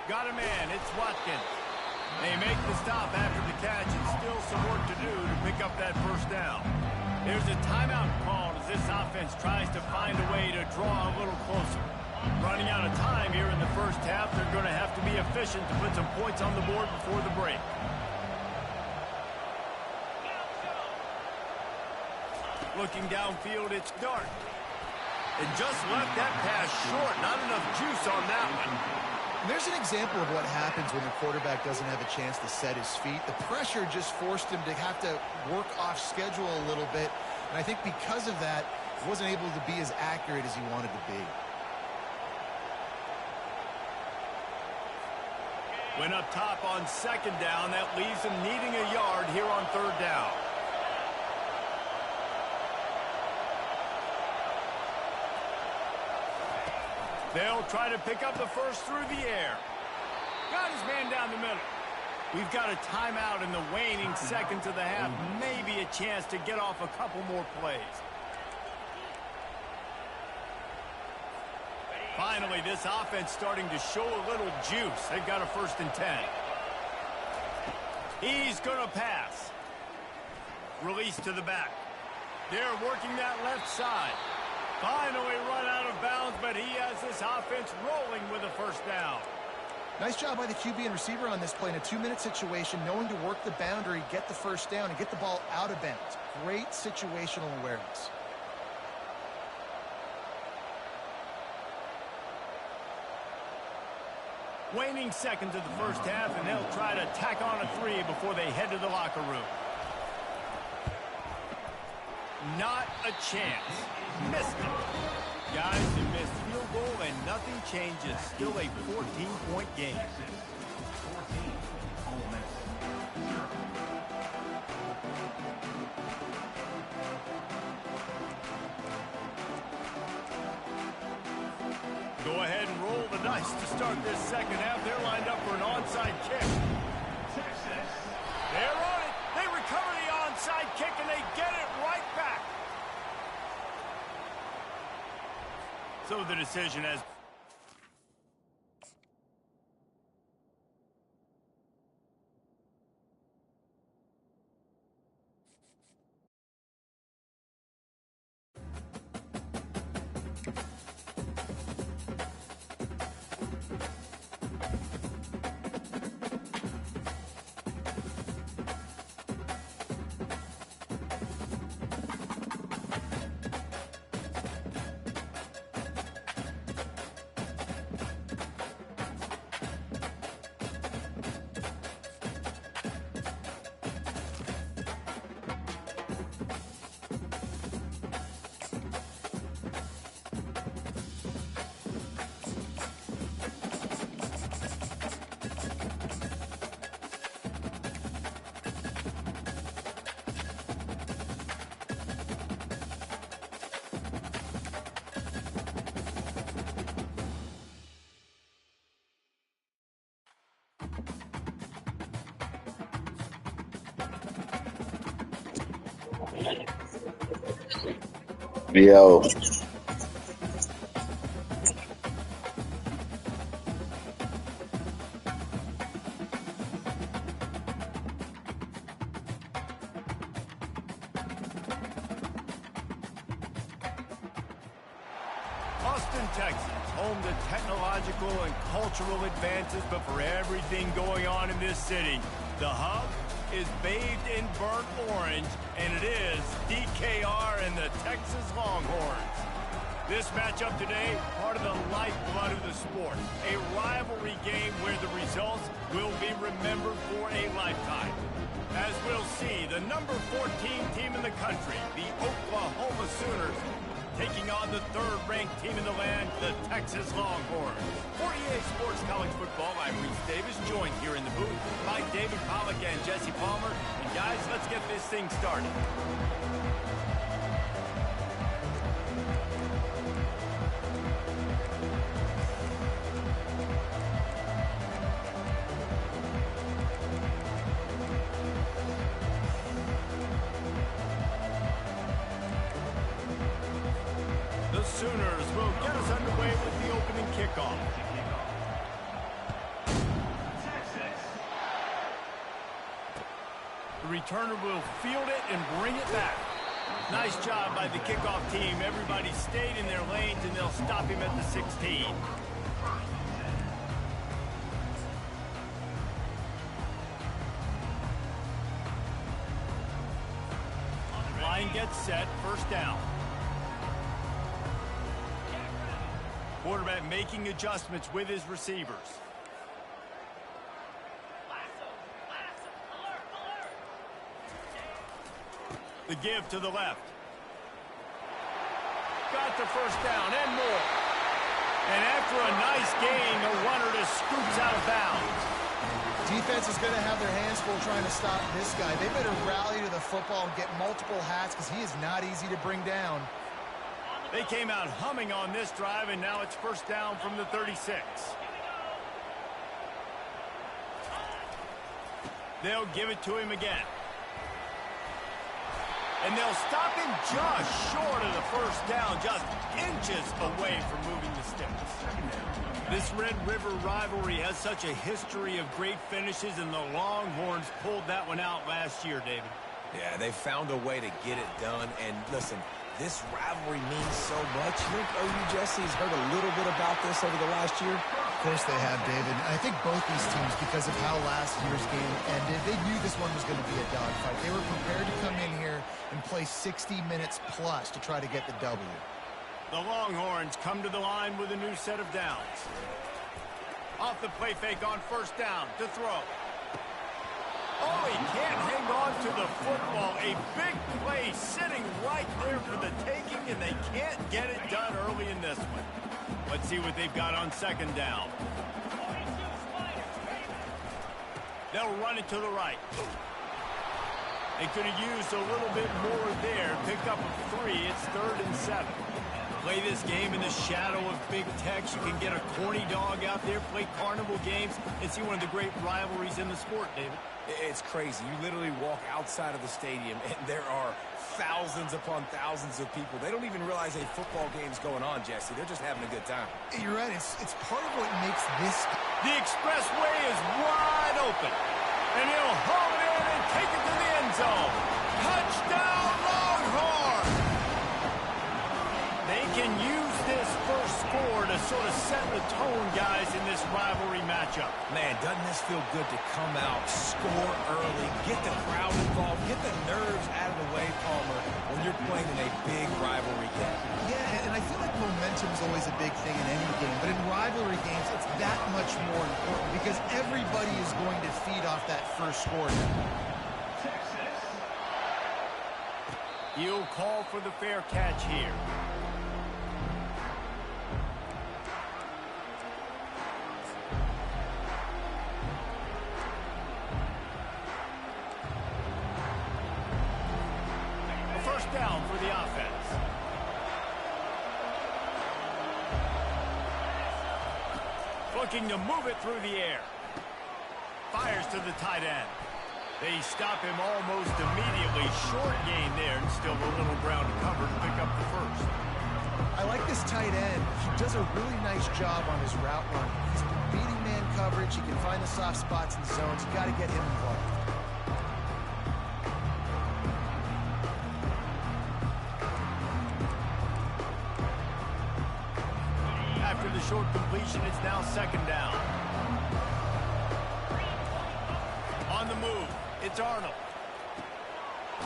Got a man. It's Watkins. They make the stop after the catch, and still some work to do to pick up that first down. There's a timeout called as this offense tries to find a way to draw a little closer. Running out of time here in the first half, they're going to have to be efficient to put some points on the board before the break. Looking downfield, it's Dart. And just left that pass short. Not enough juice on that one. There's an example of what happens when the quarterback doesn't have a chance to set his feet. The pressure just forced him to have to work off schedule a little bit. And I think because of that, he wasn't able to be as accurate as he wanted to be. Went up top on second down. That leaves him needing a yard here on third down. They'll try to pick up the first through the air. Got his man down the middle. We've got a timeout in the waning seconds of the half. Maybe a chance to get off a couple more plays. Finally, this offense starting to show a little juice. They've got a 1st and 10. He's going to pass. Release to the back. They're working that left side. Finally run out of bounds, but he has this offense rolling with a first down. Nice job by the QB and receiver on this play in a 2-minute situation, knowing to work the boundary, get the first down, and get the ball out of bounds. Great situational awareness. Waning seconds of the first half, and they'll try to tack on a 3 before they head to the locker room. Not a chance. Missed it. Guys, they missed field goal, and nothing changes. Still a 14-point game. 14, Ole Miss, 0. Go ahead and roll the dice to start this second half. They're lined up for an onside kick. They're on it. They recover the onside kick, and they get it right back. So the decision has... Yo. Austin, Texas, home to technological and cultural advances, but for everything going on in this city, the hub is bathed in burnt orange, and it is DKR and the Texas Longhorns. This matchup today, part of the lifeblood of the sport, a rivalry game where the results will be remembered for a lifetime. As we'll see, the number 14 team in the country, the Oklahoma Sooners, taking on the third-ranked team in the land, the Texas Longhorns. For EA Sports College Football, I'm Reese Davis, joined here in the booth by David Pollack and Jesse Palmer. And guys, let's get this thing started. The Sooners will get us underway with the opening kickoff. The returner will field it and bring it back. Nice job by the kickoff team. Everybody stayed in their lanes, and they'll stop him at the 16. Line gets set, first down. Quarterback making adjustments with his receivers. The give to the left. Got the first down and more. And after a nice gain, the runner just scoops out of bounds. Defense is going to have their hands full trying to stop this guy. They better rally to the football and get multiple hats because he is not easy to bring down. They came out humming on this drive, and now it's first down from the 36. They'll give it to him again. And they'll stop him just short of the first down, just inches away from moving the sticks. This Red River rivalry has such a history of great finishes, and the Longhorns pulled that one out last year, David. Yeah, they found a way to get it done. And listen, this rivalry means so much. You think OU Jesse's heard a little bit about this over the last year? Of course they have, David. I think both these teams, because of how last year's game ended, they knew this one was going to be a dogfight. They were prepared to come in here and play 60 minutes plus to try to get the W. The Longhorns come to the line with a new set of downs. Off the play fake on first down to throw. Oh, he can't hang on to the football. A big play sitting right there for the taking, and they can't get it done early in this one. Let's see what they've got on second down. They'll run it to the right. They could have used a little bit more there. Pick up a 3. It's 3rd and 7. Play this game in the shadow of Big Tex. You can get a corny dog out there, play carnival games, and see one of the great rivalries in the sport, David. It's crazy. You literally walk outside of the stadium, and there are thousands upon thousands of people. They don't even realize a football game's going on, Jesse. They're just having a good time. You're right. It's part of what makes this. The expressway is wide open, and he'll haul it in and take it to the end zone. Touchdown, Longhorn! They can use this first score to sort of set the tone, guys, in this rivalry matchup. Man, doesn't this feel good to come out, score early, get the crowd involved, get the nerves out of the way, Palmer, when you're playing in a big rivalry game. Yeah, and I feel like momentum is always a big thing in any game, but in rivalry games, it's that much more important because everybody is going to feed off that first score now. He'll call for the fair catch here. A first down for the offense. Looking to move it through the air. Fires to the tight end. They stop him almost immediately. Short gain there, and still a little ground to cover to pick up the first. I like this tight end. He does a really nice job on his route running. He's beating man coverage. He can find the soft spots in zones. You got to get him involved. After the short completion, it's now second down. On the move, it's Arnold.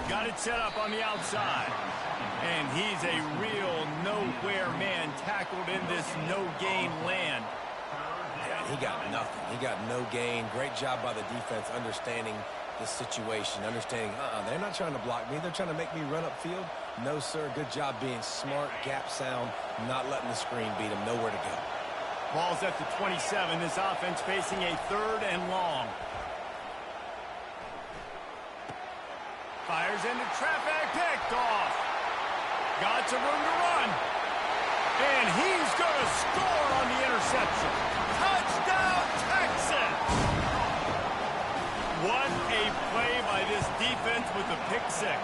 Got it set up on the outside. And he's a real nowhere man tackled in this no-gain land. Yeah, he got nothing. He got no gain. Great job by the defense understanding the situation, understanding, they're not trying to block me. They're trying to make me run upfield. No, sir. Good job being smart, gap sound, not letting the screen beat him. Nowhere to go. Ball's at the 27. This offense facing a third and long. Fires into traffic, picked off. Got some room to run. And he's going to score on the interception. Touchdown, Texas! What a play by this defense with the pick six.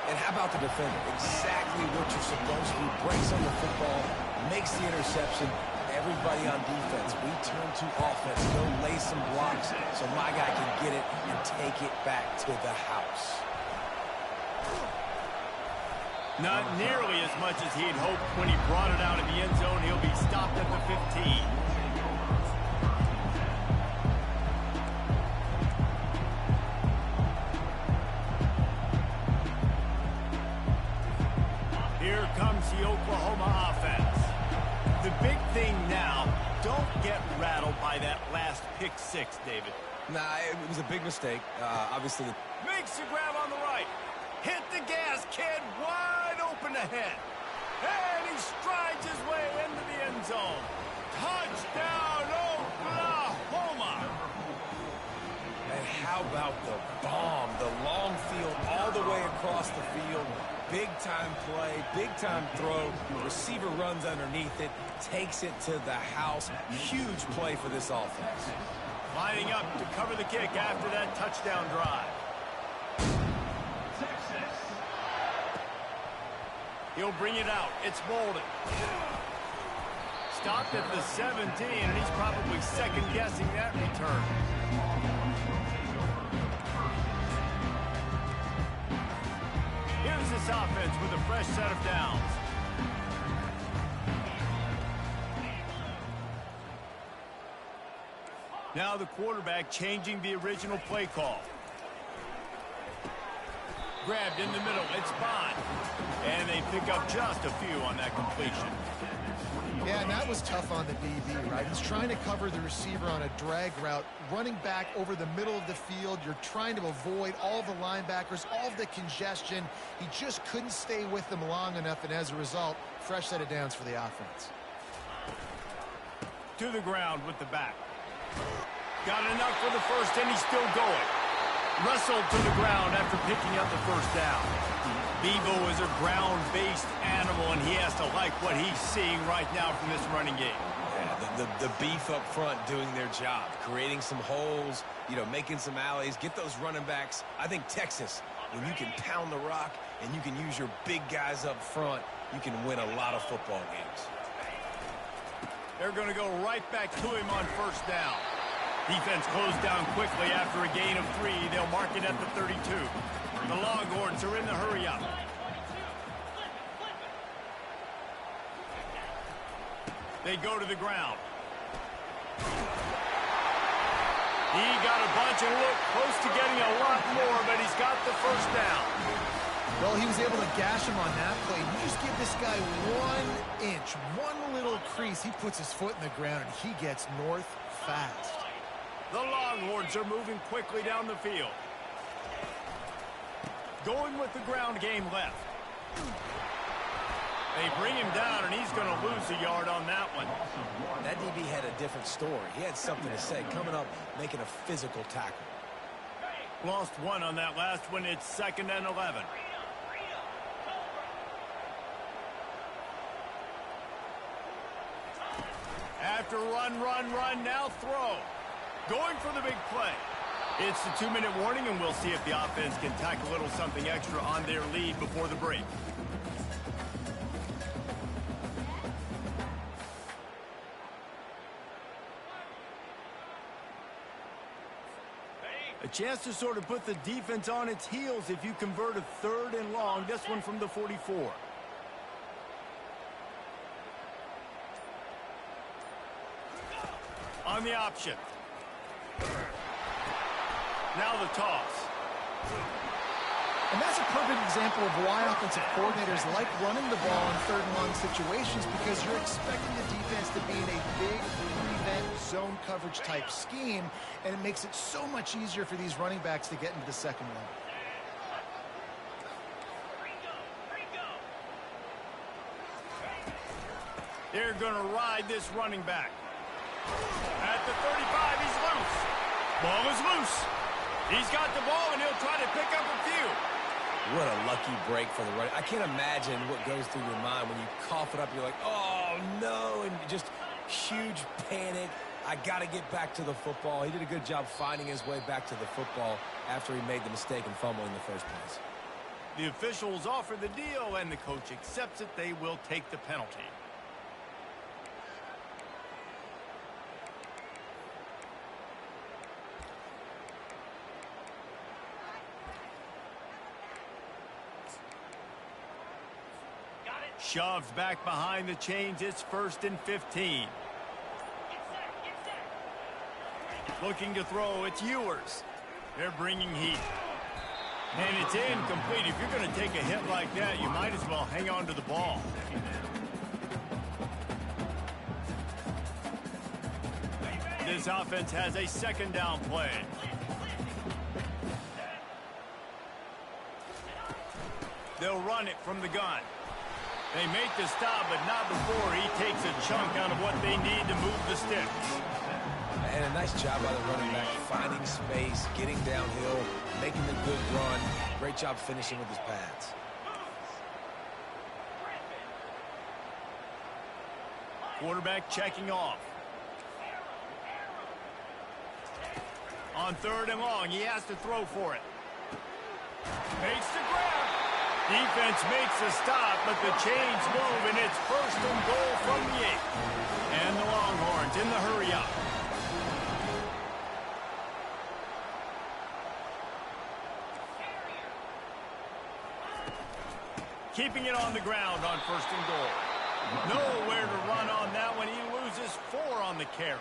And how about the defender? Exactly what you're supposed to do. Breaks on the football, makes the interception. Everybody on defense, we turn to offense. Go lay some blocks so my guy can get it and take it back to the house. Not nearly as much as he'd hoped when he brought it out of the end zone. He'll be stopped at the 15. Here comes the Oklahoma offense. The big thing now, don't get rattled by that last pick six, David. Nah, it was a big mistake. Obviously, Makes the grab on the right. Hit the gas, kid. Wide open ahead. And he strides his way into the end zone. Touchdown, Oklahoma. and how about the bomb, the long field all the way across the field. Big-time play, big-time throw. The receiver runs underneath it, takes it to the house. Huge play for this offense. Lining up to cover the kick after that touchdown drive. He'll bring it out. It's Bolden. Stopped at the 17, and he's probably second-guessing that return. Here's this offense with a fresh set of downs. Now the quarterback changing the original play call. Grabbed in the middle, it's Bond. And they pick up just a few on that completion. Yeah, and that was tough on the DB, right? He's trying to cover the receiver on a drag route, running back over the middle of the field. You're trying to avoid all the linebackers, all of the congestion. He just couldn't stay with them long enough, and as a result, fresh set of downs for the offense. To the ground with the back. Got enough for the first, and he's still going. Wrestled to the ground after picking up the first down. Bevo is a ground-based animal, and he has to like what he's seeing right now from this running game. Yeah, the beef up front doing their job, creating some holes, making some alleys, get those running backs. I think Texas, when you can pound the rock and you can use your big guys up front, you can win a lot of football games. They're going to go right back to him on first down. Defense closed down quickly after a gain of 3. They'll mark it at the 32. The Longhorns are in the hurry-up. They go to the ground. He got a bunch and looked close to getting a lot more, but he's got the first down. Well, he was able to gash him on that play. You just give this guy 1 inch, one little crease. He puts his foot in the ground, and he gets north fast. The Longhorns are moving quickly down the field. Going with the ground game left. They bring him down, and he's going to lose a yard on that one. That DB had a different story. He had something to say, coming up, making a physical tackle. Lost 1 on that last one. It's 2nd and 11. After run, now throw. Going for the big play. It's the 2-minute warning, and we'll see if the offense can tack a little something extra on their lead before the break. A chance to sort of put the defense on its heels if you convert a 3rd and long. This one from the 44. On the option. Now the toss. And that's a perfect example of why offensive coordinators like running the ball in 3rd and long situations, because you're expecting the defense to be in a big prevent zone coverage type scheme, and it makes it so much easier for these running backs to get into the second one. They're going to ride this running back. At the 35, he's loose. Ball is loose. He's got the ball, and he'll try to pick up a few. What a lucky break for the running. I can't imagine what goes through your mind when you cough it up. You're like, oh, no, and just huge panic. I got to get back to the football. He did a good job finding his way back to the football after he made the mistake and fumble in the first place. The officials offer the deal, and the coach accepts it. They will take the penalty. Shoved back behind the chains. It's 1st and 15. Looking to throw. It's Ewers. They're bringing heat. And it's incomplete. If you're going to take a hit like that, you might as well hang on to the ball. This offense has a 2nd down play. They'll run it from the gun. They make the stop, but not before he takes a chunk out of what they need to move the sticks. And a nice job by the running back, finding space, getting downhill, making a good run. Great job finishing with his pads. Quarterback checking off. On 3rd and long, he has to throw for it. Makes the grab. Defense makes a stop, but the chains move, and it's 1st and goal from the 8. And the Longhorns in the hurry-up. Keeping it on the ground on 1st and goal. Nowhere to run on that one. He loses 4 on the carry.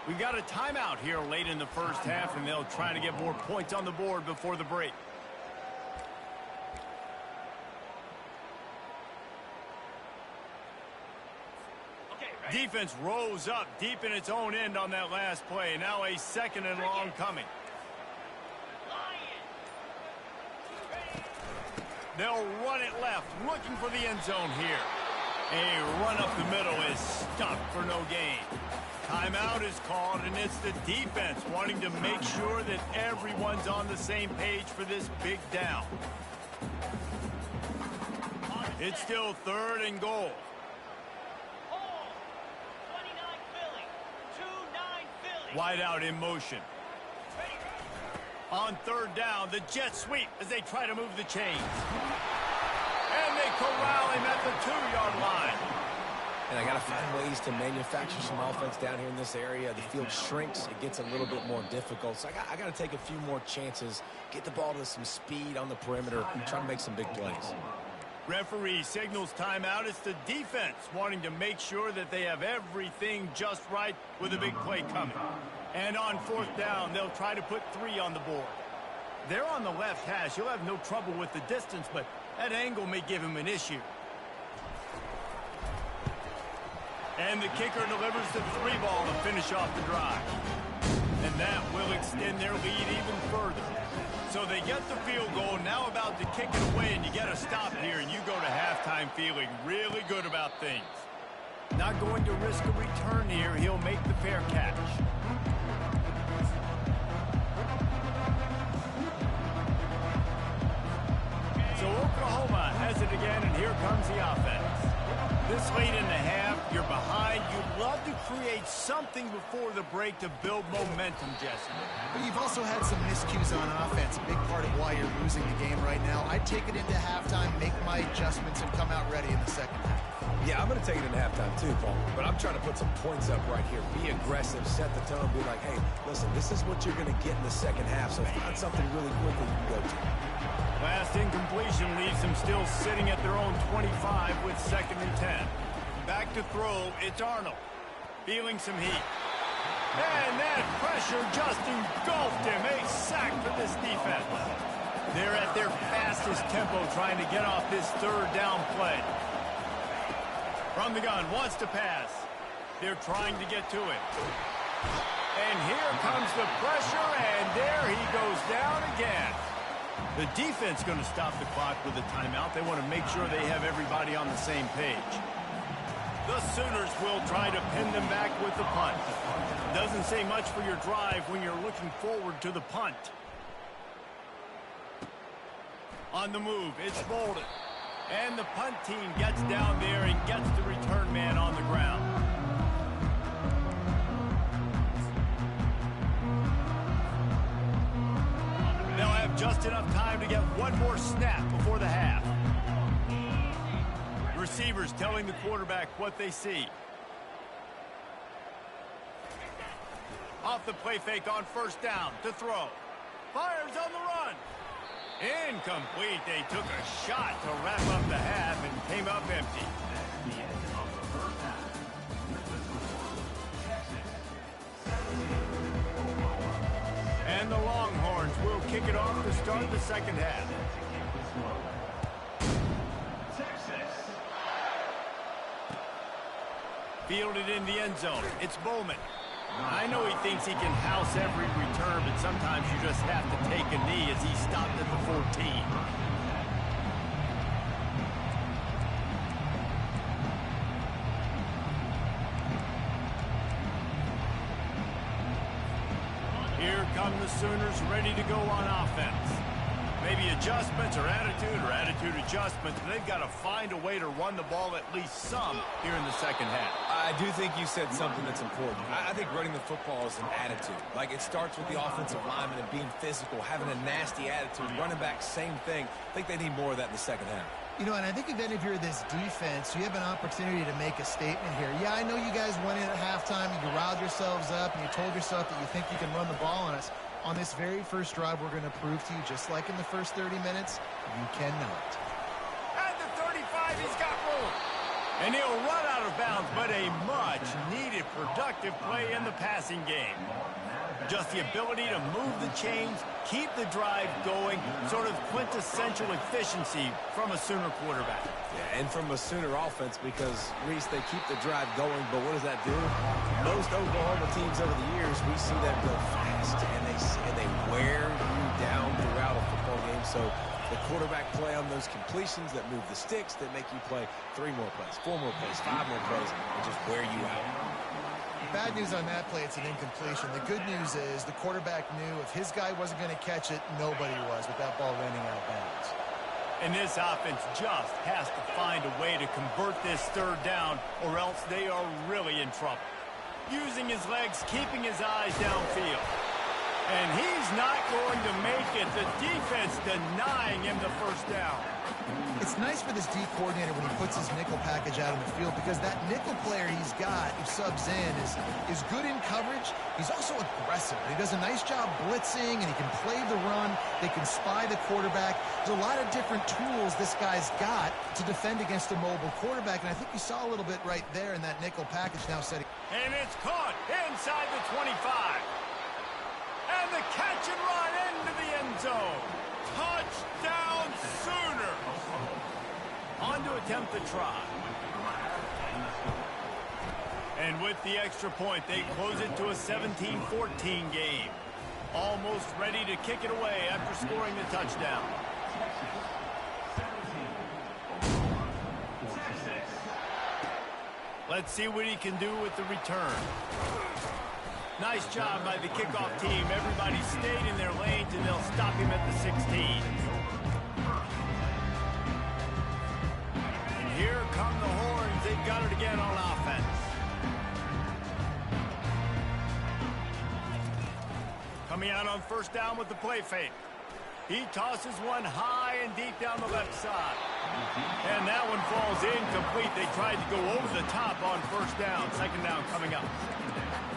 We've got a timeout here late in the first half, and they'll try to get more points on the board before the break. Defense rose up deep in its own end on that last play. Now a 2nd and long coming. They'll run it left, looking for the end zone here. A run up the middle is stopped for no gain. Timeout is called, and it's the defense wanting to make sure that everyone's on the same page for this big down. It's still 3rd and goal. Wide out in motion. On 3rd down, the jet sweep as they try to move the chains. And they corral him at the 2-yard line. And I got to find ways to manufacture some offense down here in this area. The field shrinks. It gets a little bit more difficult. So I got to take a few more chances, get the ball to some speed on the perimeter, and try to make some big plays. Referee signals timeout. It's the defense wanting to make sure that they have everything just right with a big play coming. And on 4th down, they'll try to put 3 on the board. They're on the left hash. He'll have no trouble with the distance, but that angle may give him an issue. And the kicker delivers the 3 ball to finish off the drive. And that will extend their lead even further. So they get the field goal, now about to kick it away, and you get a stop here, and you go to halftime feeling really good about things. Not going to risk a return here. He'll make the fair catch. So Oklahoma has it again, and here comes the offense. This late in the half, you're behind. You'd love to create something before the break to build momentum, Jesse. But you've also had some miscues on offense, a big part of why you're losing the game right now. I'd take it into halftime, make my adjustments, and come out ready in the second half. Yeah, I'm going to take it in halftime too, Paul. But I'm trying to put some points up right here. Be aggressive, set the tone, be like, hey, listen, this is what you're going to get in the second half, so find something really quickly you can go to. Last incompletion leaves them still sitting at their own 25 with 2nd and 10. Back to throw, it's Arnold. Feeling some heat. And that pressure just engulfed him. A sack for this defense. They're at their fastest tempo trying to get off this 3rd down play. From the gun, wants to pass. They're trying to get to it. And here comes the pressure, and there he goes down again. The defense going to stop the clock with a timeout. They want to make sure they have everybody on the same page. The Sooners will try to pin them back with the punt. Doesn't say much for your drive when you're looking forward to the punt. On the move, it's Bolden. And the punt team gets down there and gets the return man on the ground. They'll have just enough time to get one more snap before the half. The receivers telling the quarterback what they see. Off the play fake on 1st down to throw. Fires on the run. Incomplete. They took a shot to wrap up the half and came up empty. And the Longhorns will kick it off to start the second half. Fielded in the end zone. It's Bowman. I know he thinks he can house every return, but sometimes you just have to take a knee as he stopped at the 14. Here come the Sooners ready to go on offense. Maybe adjustments or attitude adjustments, but they've got to find a way to run the ball at least some here in the second half. I do think you said something that's important. I think running the football is an attitude. Like, it starts with the offensive lineman and being physical, having a nasty attitude. Running back, same thing. I think they need more of that in the second half. You know, and I think even if you're this defense, you have an opportunity to make a statement here. Yeah, I know you guys went in at halftime and you riled yourselves up and you told yourself that you think you can run the ball on us. On this very first drive, we're going to prove to you, just like in the first 30 minutes, you cannot. At the 35, he's got room. And he'll run out of bounds, but a much-needed productive play in the passing game. Just the ability to move the chains, keep the drive going, sort of quintessential efficiency from a Sooner quarterback. Yeah, and from a Sooner offense, because, Reese, they keep the drive going, but what does that do? Most Oklahoma teams over the years, we see them go fast, and they wear you down throughout a football game. So the quarterback play on those completions that move the sticks, that make you play 3 more plays, 4 more plays, 5 more plays, and just wear you out. Bad news on that play, it's an incompletion. The good news is the quarterback knew if his guy wasn't going to catch it, nobody was with that ball running out of bounds. And this offense just has to find a way to convert this third down, or else they are really in trouble. Using his legs, keeping his eyes downfield. And he's not going to make it. The defense denying him the first down. It's nice for this D coordinator when he puts his nickel package out on the field, because that nickel player he's got who subs in is good in coverage. He's also aggressive. He does a nice job blitzing, and he can play the run. They can spy the quarterback. There's a lot of different tools this guy's got to defend against a mobile quarterback, and I think you saw a little bit right there in that nickel package now setting. And it's caught inside the 25. And the catch and run into the end zone. Touchdown Sooner. On to attempt the try. And with the extra point, they close it to a 17-14 game. Almost ready to kick it away after scoring the touchdown. Let's see what he can do with the return. Nice job by the kickoff team. Everybody stayed in their lanes, and they'll stop him at the 16. And here come the horns. They've got it again on offense. Coming out on first down with the play fake. He tosses one high and deep down the left side. And that one falls incomplete. They tried to go over the top on first down. Second down coming up.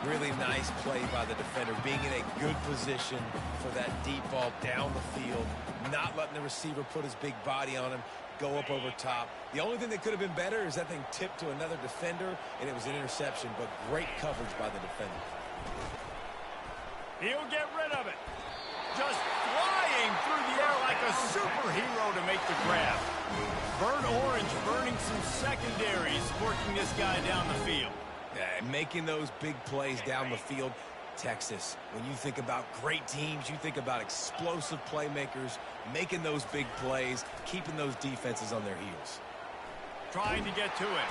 Really nice play by the defender, being in a good position for that deep ball down the field, not letting the receiver put his big body on him, go up over top. The only thing that could have been better is that thing tipped to another defender, and it was an interception, but great coverage by the defender. He'll get rid of it. Just flying through the air like a superhero to make the grab. Burnt orange burning some secondaries, working this guy down the field. Yeah, making those big plays down the field. Texas, when you think about great teams, you think about explosive playmakers, making those big plays, keeping those defenses on their heels. Trying to get to it.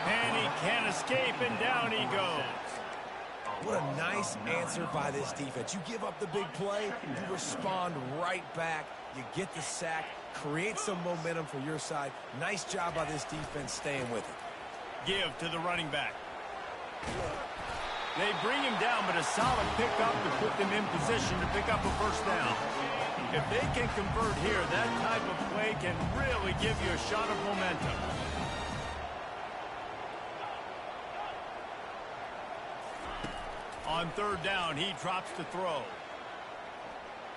And he can't escape, and down he goes. What a nice answer by this defense. You give up the big play, you respond right back, you get the sack, create some momentum for your side. Nice job by this defense staying with it. Give to the running back. They bring him down, but a solid pickup to put them in position to pick up a first down. If they can convert here, that type of play can really give you a shot of momentum. On third down, he drops to throw.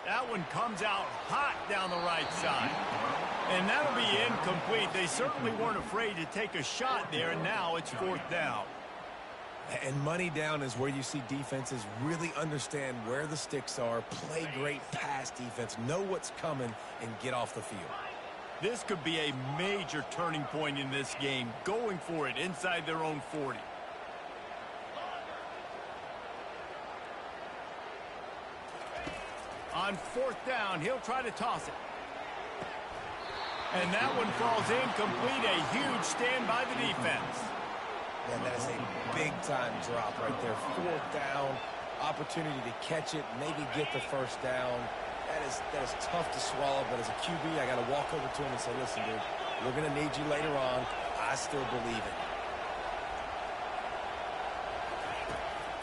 That one comes out hot down the right side. And that'll be incomplete. They certainly weren't afraid to take a shot there, and now it's fourth down. And money down is where you see defenses really understand where the sticks are, play great pass defense, know what's coming, and get off the field. This could be a major turning point in this game, going for it inside their own 40. On fourth down, he'll try to toss it. And that one falls incomplete. A huge stand by the defense. And that is a big-time drop right there. Fourth down, opportunity to catch it, maybe get the first down. That is tough to swallow, but as a QB, I got to walk over to him and say, listen, dude, we're going to need you later on. I still believe it.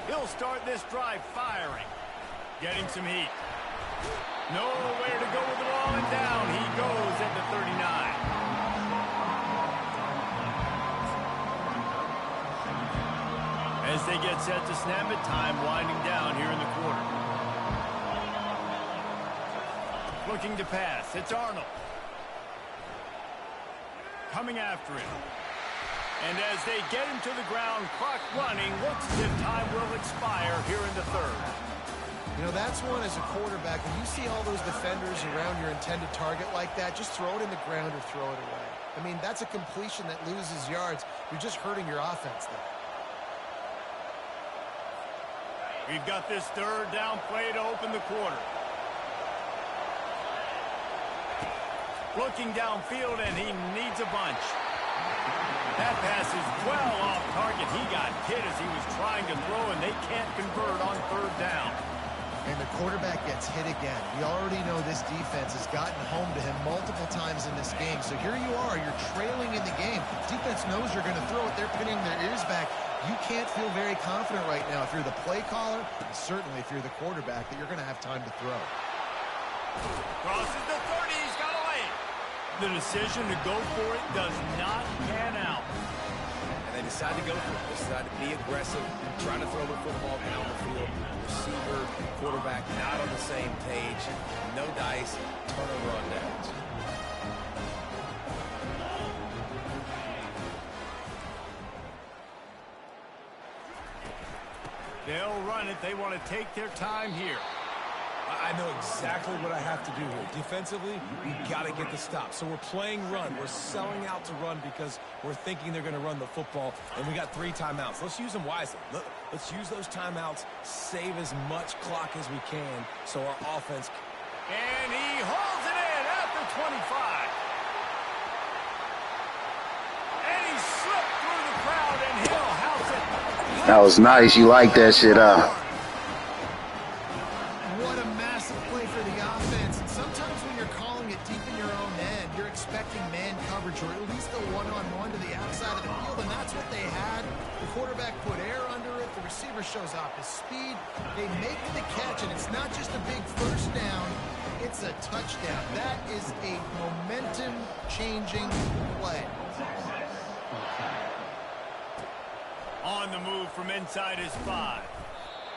He'll start this drive firing. Getting some heat. Nowhere to go with the ball, and down he goes at the 39. As they get set to snap it, time winding down here in the quarter. Looking to pass. It's Arnold. Coming after him. And as they get him to the ground, clock running, looks as if time will expire here in the third. You know, that's one as a quarterback. When you see all those defenders around your intended target like that, just throw it in the ground or throw it away. I mean, that's a completion that loses yards. You're just hurting your offense there. We've got this third down play to open the quarter. Looking downfield, and he needs a bunch. That pass is well off target. He got hit as he was trying to throw, and they can't convert on third down. And the quarterback gets hit again. We already know this defense has gotten home to him multiple times in this game. So here you are, you're trailing in the game. Defense knows you're going to throw it. They're pinning their ears back. You can't feel very confident right now if you're the play caller, and certainly if you're the quarterback, that you're going to have time to throw. Crosses the 30, he's got a lane. The decision to go for it does not pan out. And they decide to go for it. They decide to be aggressive, trying to throw the football down the field. Receiver, quarterback, not on the same page. No dice, turnover on downs. They'll run it. They want to take their time here. I know exactly what I have to do here. Defensively, we've got to get the stop. So we're playing run. We're selling out to run because we're thinking they're going to run the football, and we got 3 timeouts. Let's use them wisely. Let's use those timeouts, save as much clock as we can so our offense... And he holds it in at the 25. And he slipped through the crowd, and he'll house it. That was nice. You like that shit, huh? What a massive play for the offense. And sometimes when you're calling it deep in your own end, you're expecting man coverage or at least a one-on-one to the outside of the field, and that's what they had. The quarterback put air under it. The receiver shows off his speed. They make the catch, and it's not just a big first down. It's a touchdown. That is a momentum-changing play. On the move from inside his 5.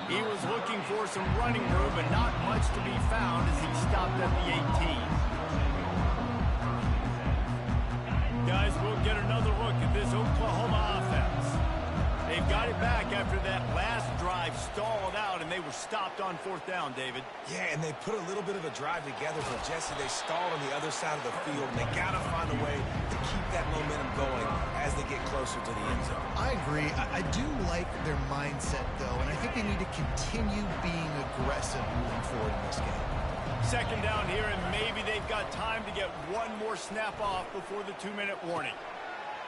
He was looking for some running room, but not much to be found as he stopped at the 18. Guys, we'll get another look at this Oklahoma offense. They've got it back after that last drive stalled out, and they were stopped on 4th down, David. Yeah, and they put a little bit of a drive together, but Jesse, they stalled on the other side of the field, and they got to find a way to keep that momentum going as they get closer to the end zone. I agree. I do like their mindset, though, and I think they need to continue being aggressive moving forward in this game. 2nd down here, and maybe they've got time to get one more snap off before the 2-minute warning.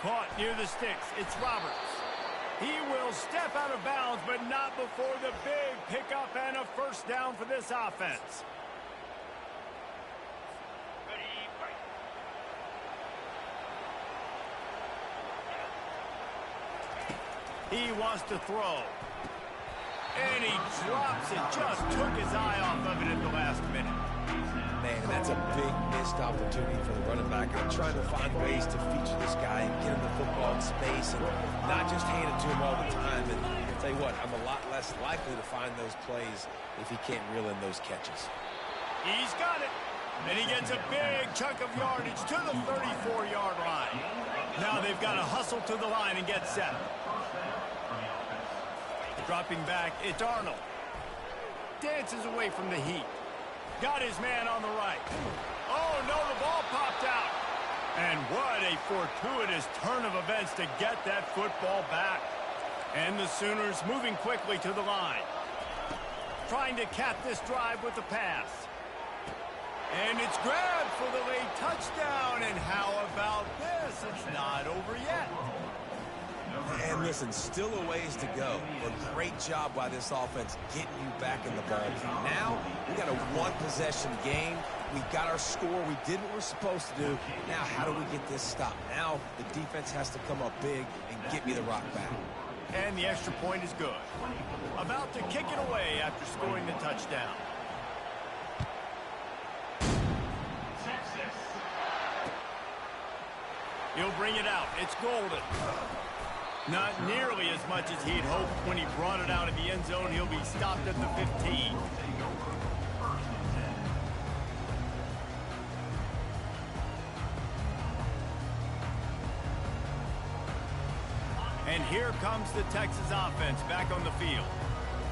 Caught near the sticks. It's Roberts. He will step out of bounds, but not before the big pickup and a 1st down for this offense. He wants to throw. And he drops it. Just took his eye off of it at the last minute. Man, that's a big missed opportunity for the running back. I'm trying to find ways to feature this guy and get him the football in space and not just hand it to him all the time. And I'll tell you what, I'm a lot less likely to find those plays if he can't reel in those catches. He's got it. And he gets a big chunk of yardage to the 34-yard line. Now they've got to hustle to the line and get set. Dropping back, it's Arnold. Dances away from the heat. Got his man on the right. Oh, no, the ball popped out. And what a fortuitous turn of events to get that football back. And the Sooners moving quickly to the line. Trying to cap this drive with the pass. And it's grabbed for the late touchdown. And how about this? It's not over yet. And listen, still a ways to go. A great job by this offense getting you back in the ball game. Now, we got a one-possession game. We got our score. We did what we're supposed to do. Now, how do we get this stopped? Now, the defense has to come up big and get me the rock back. And the extra point is good. About to kick it away after scoring the touchdown. He'll bring it out. It's Golden. Not nearly as much as he'd hoped when he brought it out of the end zone. He'll be stopped at the 15. And here comes the Texas offense back on the field.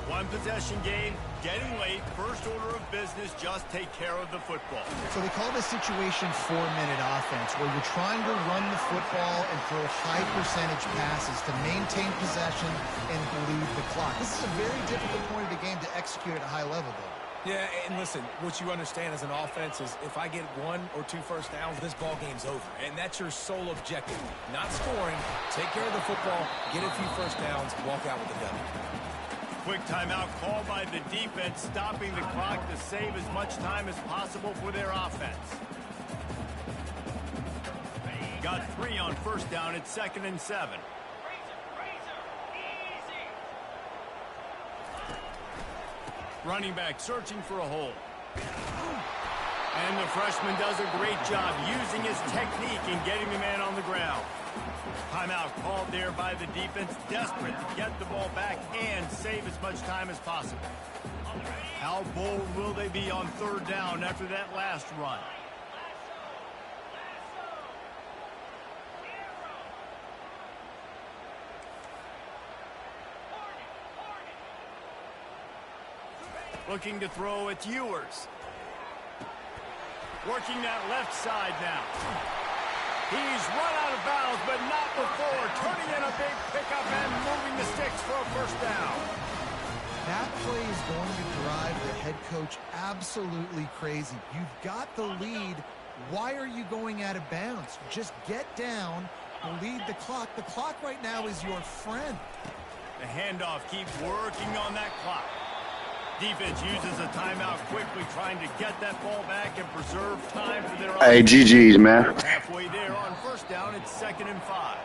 One possession game, getting late, first order of business, just take care of the football. So they call this situation 4-minute offense, where you're trying to run the football and throw high percentage passes to maintain possession and bleed the clock. This is a very difficult point of the game to execute at a high level, though. Yeah, and listen, what you understand as an offense is if I get 1 or 2 first downs, this ball game's over. And that's your sole objective. Not scoring, take care of the football, get a few first downs, walk out with the W. Quick timeout called by the defense, stopping the clock to save as much time as possible for their offense. Got 3 on first down at 2nd and 7. Running back searching for a hole. And the freshman does a great job using his technique and getting the man on the ground. Timeout called there by the defense, desperate to get the ball back and save as much time as possible. How bold will they be on 3rd down after that last run? Looking to throw, it's Ewers. Working that left side now. He's run out of bounds, but not before. Turning in a big pickup and moving the sticks for a first down. That play is going to drive the head coach absolutely crazy. You've got the lead. Why are you going out of bounds? Just get down, lead the clock. The clock right now is your friend. The handoff keeps working on that clock. Defense uses a timeout quickly, trying to get that ball back and preserve time for their Hey, offense. GG's, man. Halfway there on first down, it's 2nd and 5.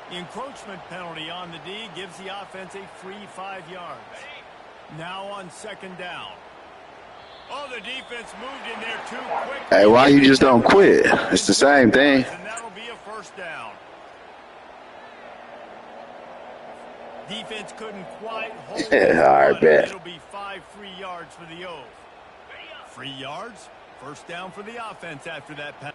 The encroachment penalty on the D gives the offense a free 5 yards. Now on 2nd down. Oh, the defense moved in there too quick. Hey, why you just don't quit? It's the same thing. And that'll be a first down. Defense couldn't quite hold it. All right, bet. It'll be 5 free yards for the O's. 3 yards. First down for the offense after that pass.